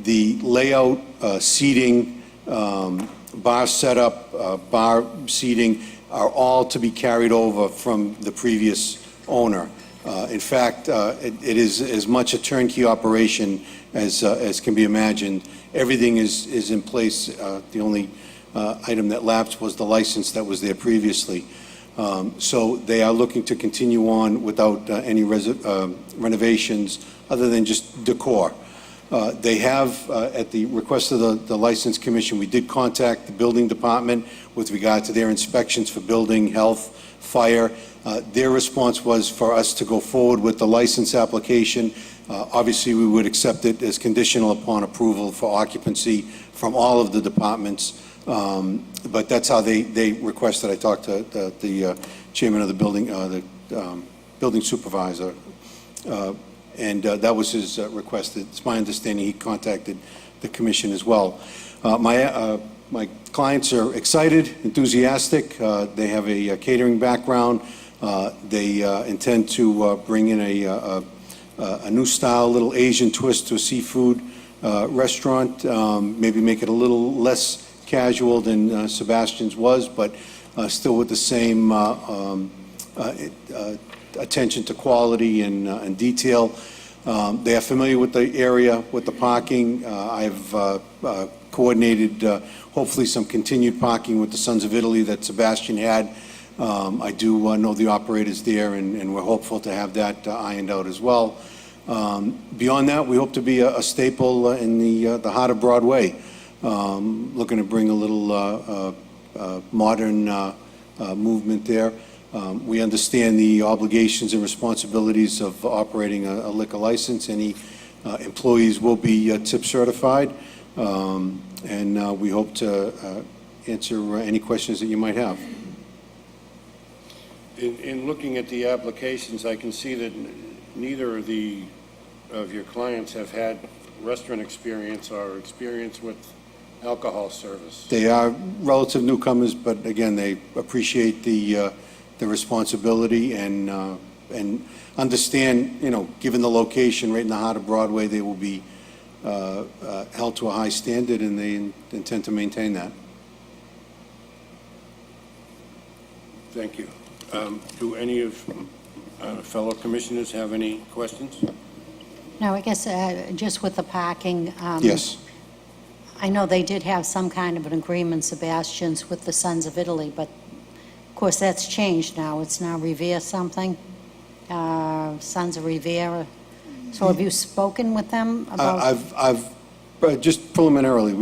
S5: The layout, seating, bar setup, bar seating are all to be carried over from the previous owner. In fact, it is as much a turnkey operation as can be imagined. Everything is in place. The only item that lapsed was the license that was there previously. So they are looking to continue on without any renovations other than just decor. They have, at the request of the License Commission, we did contact the building department with regard to their inspections for building, health, fire. Their response was for us to go forward with the license application. Obviously, we would accept it as conditional upon approval for occupancy from all of the departments. But that's how they requested. I talked to the chairman of the building supervisor, and that was his request. It's my understanding he contacted the commission as well. My clients are excited, enthusiastic. They have a catering background. They intend to bring in a new style, little Asian twist to a seafood restaurant, maybe make it a little less casual than Sebastian's was, but still with the same attention to quality and detail. They are familiar with the area, with the parking. I've coordinated hopefully some continued parking with the Sons of Italy that Sebastian had. I do know the operators there, and we're hopeful to have that ironed out as well. Beyond that, we hope to be a staple in the heart of Broadway. Looking to bring a little modern movement there. We understand the obligations and responsibilities of operating a liquor license. Any employees will be tip certified, and we hope to answer any questions that you might have.
S3: In looking at the applications, I can see that neither of your clients have had restaurant experience or experience with alcohol service.
S5: They are relative newcomers, but again, they appreciate the responsibility and understand, given the location right in the heart of Broadway, they will be held to a high standard, and they intend to maintain that.
S3: Thank you. Do any of fellow commissioners have any questions?
S1: No, I guess just with the parking.
S5: Yes.
S1: I know they did have some kind of an agreement, Sebastian's, with the Sons of Italy, but of course that's changed now. It's now Revere something, Sons of Revere. So have you spoken with them about?
S3: Just preliminarily,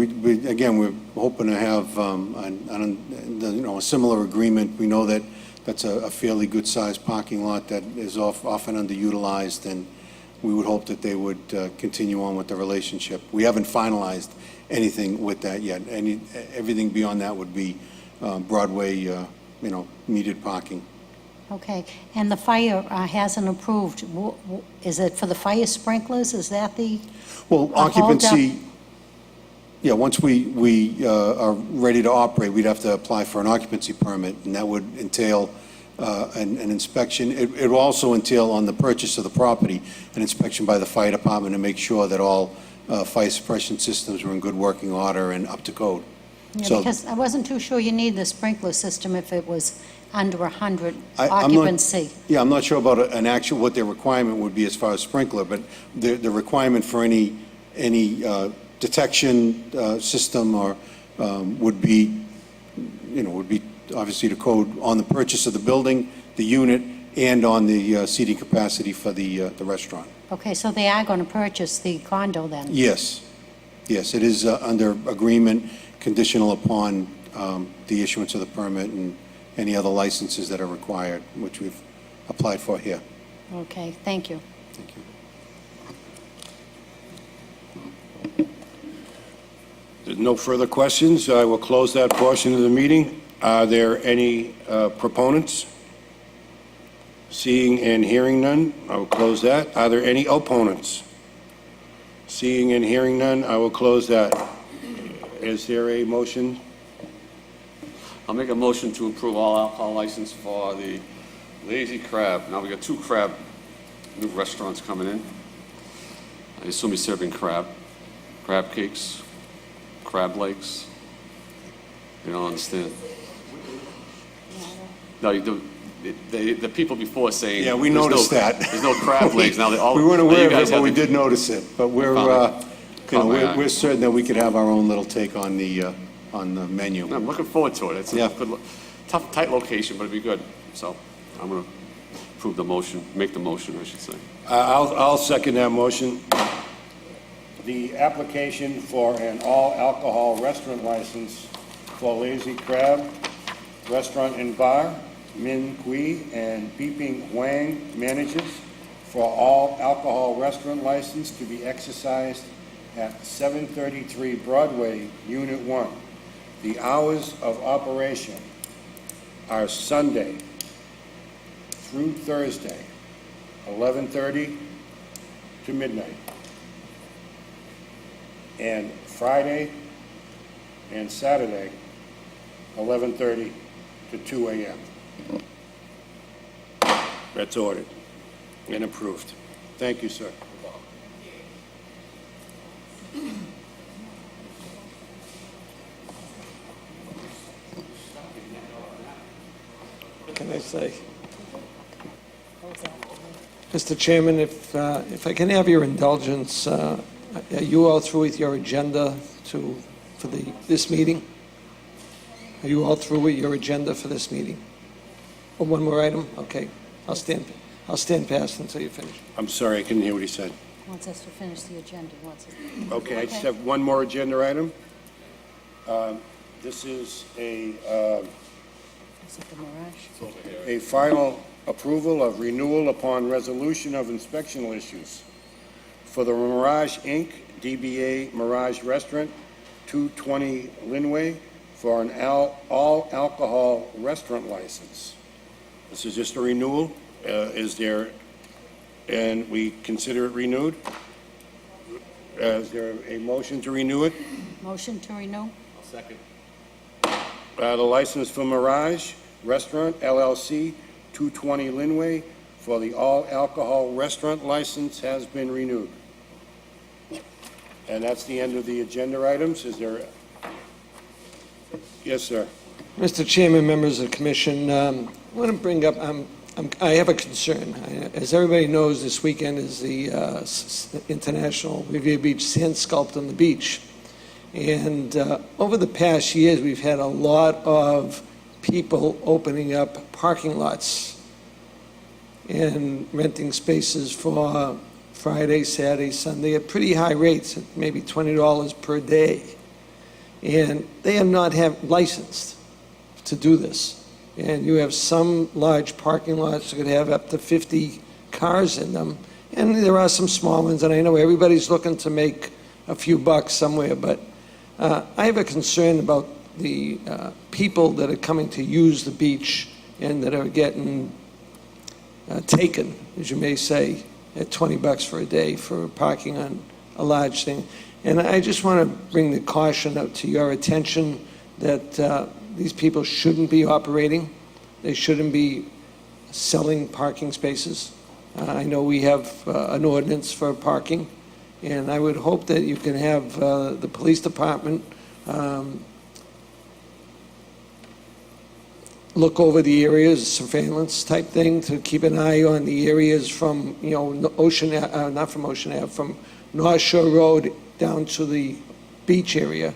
S3: again, we're hoping to have, a similar agreement. We know that that's a fairly good-sized parking lot that is often underutilized, and we would hope that they would continue on with the relationship. We haven't finalized anything with that yet. Everything beyond that would be Broadway, needed parking.
S1: Okay, and the fire hasn't approved. Is it for the fire sprinklers? Is that the?
S3: Well, occupancy, yeah, once we are ready to operate, we'd have to apply for an occupancy permit, and that would entail an inspection. It would also entail, on the purchase of the property, an inspection by the fire department to make sure that all fire suppression systems were in good working order and up to code.
S1: Yeah,
S3: So-
S1: because I wasn't too sure you need the sprinkler system if it was under 100
S3: I'm not-
S1: occupancy.
S3: Yeah, I'm not sure about what their requirement would be as far as sprinkler, but the requirement for any detection system or would be obviously the code on the purchase of the building, the unit, and on the seating capacity for the restaurant.
S1: Okay, so they are going to purchase the condo then?
S3: Yes, yes, it is under agreement, conditional upon the issuance of the permit and any other licenses that are required, which we've applied for here.
S1: Okay, thank you.
S3: Thank you. There's no further questions. I will close that portion of the meeting. Are there any proponents? Seeing and hearing none, I will close that. Are there any opponents? Seeing and hearing none, I will close that. Is there a motion?
S2: I'll make a motion to approve all alcohol license for the Lazy Crab. Now, we got 2 new restaurants coming in. I assume he's serving crab cakes, crab legs. You don't understand. No, the people before saying.
S3: Yeah, we
S2: there's
S3: noticed that.
S2: There's no crab legs. Now,
S3: We weren't aware of it, but we
S2: have
S3: did notice it. But we're certain that we could have our own little take on the menu.
S2: I'm looking forward to it. It's
S3: Yeah.
S2: a good, tough, tight location, but it'd be good. So I'm going to approve the motion, make the motion, I should say.
S3: I'll second that motion. The application for an all-alcohol restaurant license for Lazy Crab Restaurant and Bar, Min Kui and Beeping Wang managers, for all alcohol restaurant license to be exercised at 733 Broadway, Unit 1. The hours of operation are Sunday through Thursday, 11:30 to midnight, and Friday and Saturday, 11:30 to 2 a.m. That's ordered and approved. Thank you, sir.
S13: Can I say? Mr. Chairman, if I can have your indulgence, are you all through with your agenda for this meeting? Are you all through with your agenda for this meeting? Or one more item? Okay, I'll stand past until you finish.
S3: I'm sorry, I couldn't hear what he said.
S1: Wants us to finish the agenda, wants it.
S3: Okay, I just have one more agenda item. This is
S1: Is it the Mirage?
S3: a final approval of renewal upon resolution of inspectional issues for the Mirage Inc., DBA Mirage Restaurant, 220 Linway, for an all-alcohol restaurant license. This is just a renewal. And we consider it renewed? Is there a motion to renew it?
S1: Motion to renew?
S2: I'll second.
S3: The license for Mirage Restaurant LLC, 220 Linway, for the all-alcohol restaurant license has been renewed. And that's the end of the agenda items. Is there? Yes, sir.
S13: Mr. Chairman, members of the commission, I want to bring up, I have a concern. As everybody knows, this weekend is the International Revere Beach Sand Sculpt on the Beach. And over the past years, we've had a lot of people opening up parking lots and renting spaces for Friday, Saturday, Sunday, at pretty high rates, at maybe $20 per day. And they are not licensed to do this. And you have some large parking lots that could have up to 50 cars in them, and there are some small ones, and I know everybody's looking to make a few bucks somewhere, but I have a concern about the people that are coming to use the beach and that are getting taken, as you may say, at $20 for a day for parking on a large thing. And I just want to bring the caution up to your attention that these people shouldn't be operating. They shouldn't be selling parking spaces. I know we have an ordinance for parking, and I would hope that you can have the police department look over the areas, surveillance type thing, to keep an eye on the areas from, from North Shore Road down to the beach area,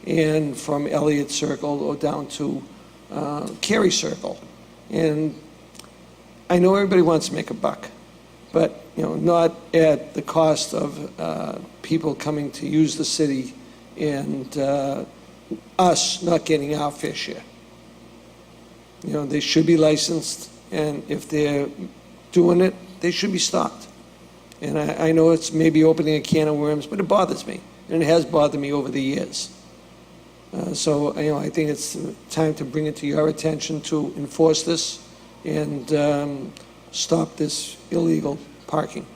S13: and from Elliott Circle or down to Cary Circle. And I know everybody wants to make a buck, but not at the cost of people coming to use the city and us not getting our fair share. They should be licensed, and if they're doing it, they should be stopped. And I know it's maybe opening a can of worms, but it bothers me, and it has bothered me over the years. So I think it's time to bring it to your attention to enforce this and stop this illegal parking.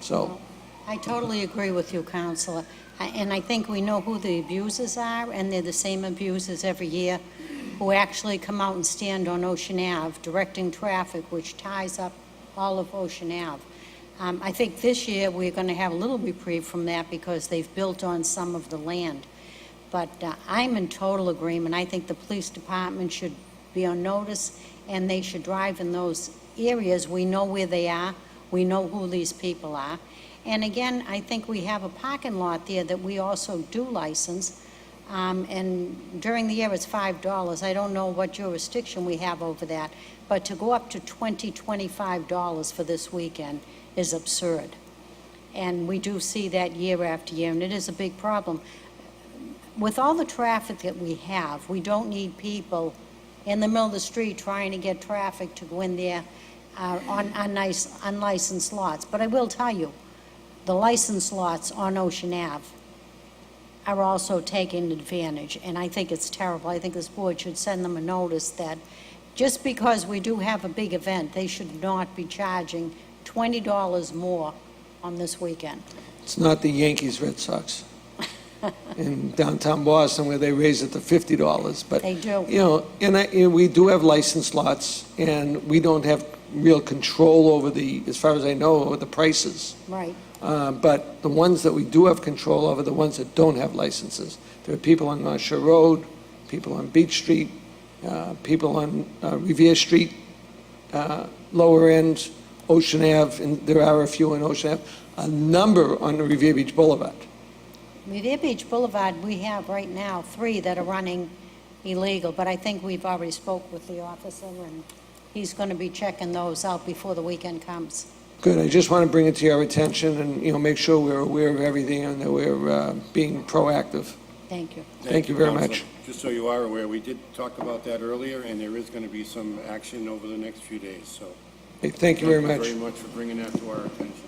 S13: So
S1: I totally agree with you, Counselor. And I think we know who the abusers are, and they're the same abusers every year who actually come out and stand on Ocean Ave directing traffic, which ties up all of Ocean Ave. I think this year we're going to have a little reprieve from that because they've built on some of the land. But I'm in total agreement. I think the police department should be on notice, and they should drive in those areas. We know where they are. We know who these people are. And again, I think we have a parking lot there that we also do license. And during the year, it's $5. I don't know what jurisdiction we have over that, but to go up to $20, $25 for this weekend is absurd. And we do see that year after year, and it is a big problem. With all the traffic that we have, we don't need people in the middle of the street trying to get traffic to go in there on unlicensed lots. But I will tell you, the licensed lots on Ocean Ave are also taking advantage, and I think it's terrible. I think this board should send them a notice that just because we do have a big event, they should not be charging $20 more on this weekend.
S13: it's not the Yankees, Red Sox in downtown Boston where they raise it to $50, but
S1: They do.
S13: and we do have licensed lots, and we don't have real control over as far as I know, over the prices.
S1: Right.
S13: But the ones that we do have control over, the ones that don't have licenses. There are people on North Shore Road, people on Beach Street, people on Revere Street, lower end, Ocean Ave, and there are a few on Ocean Ave, a number on the Revere Beach Boulevard.
S1: Revere Beach Boulevard, we have right now 3 that are running illegal, but I think we've already spoke with the officer, and he's going to be checking those out before the weekend comes.
S13: Good, I just want to bring it to your attention and, make sure we're aware of everything and that we're being proactive.
S1: Thank you.
S13: Thank you very
S3: Counselor.
S13: much.
S3: Just so you are aware, we did talk about that earlier, and there is going to be some action over the next few days, so.
S13: Hey, thank you very much.
S3: Thank you very much for bringing that to our attention.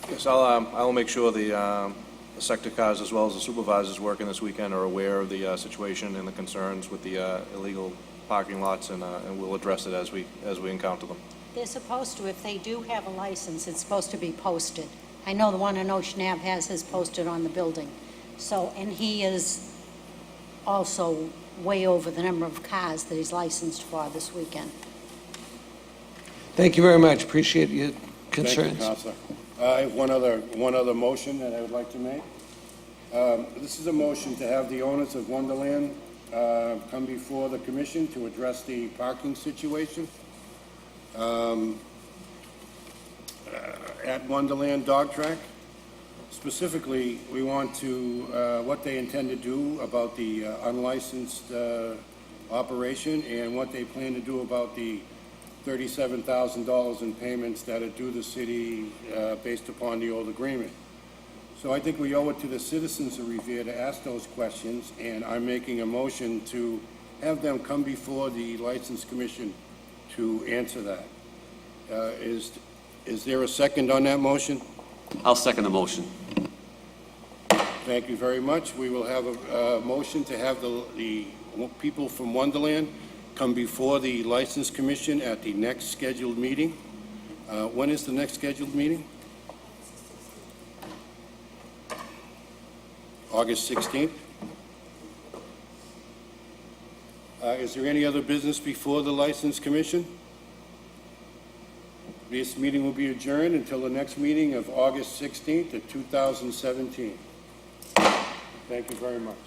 S14: Yes, I'll make sure the sector cars as well as the supervisors working this weekend are aware of the situation and the concerns with the illegal parking lots, and we'll address it as we encounter them.
S1: They're supposed to, if they do have a license, it's supposed to be posted. I know the one on Ocean Ave has his posted on the building. So, and he is also way over the number of cars that he's licensed for this weekend.
S13: Thank you very much. Appreciate your
S3: Thank you,
S13: concerns.
S3: Counselor. I have one other motion that I would like to make. This is a motion to have the owners of Wonderland come before the commission to address the parking situation at Wonderland Dog Track. Specifically, we want to, what they intend to do about the unlicensed operation and what they plan to do about the $37,000 in payments that are due the city based upon the old agreement. So I think we owe it to the citizens of Revere to ask those questions, and I'm making a motion to have them come before the License Commission to answer that. Is there a second on that motion?
S2: I'll second the motion.
S3: Thank you very much. We will have a motion to have the people from Wonderland come before the License Commission at the next scheduled meeting. When is the next scheduled meeting? August 16th? Is there any other business before the License Commission? This meeting will be adjourned until the next meeting of August 16th of 2017. Thank you very much.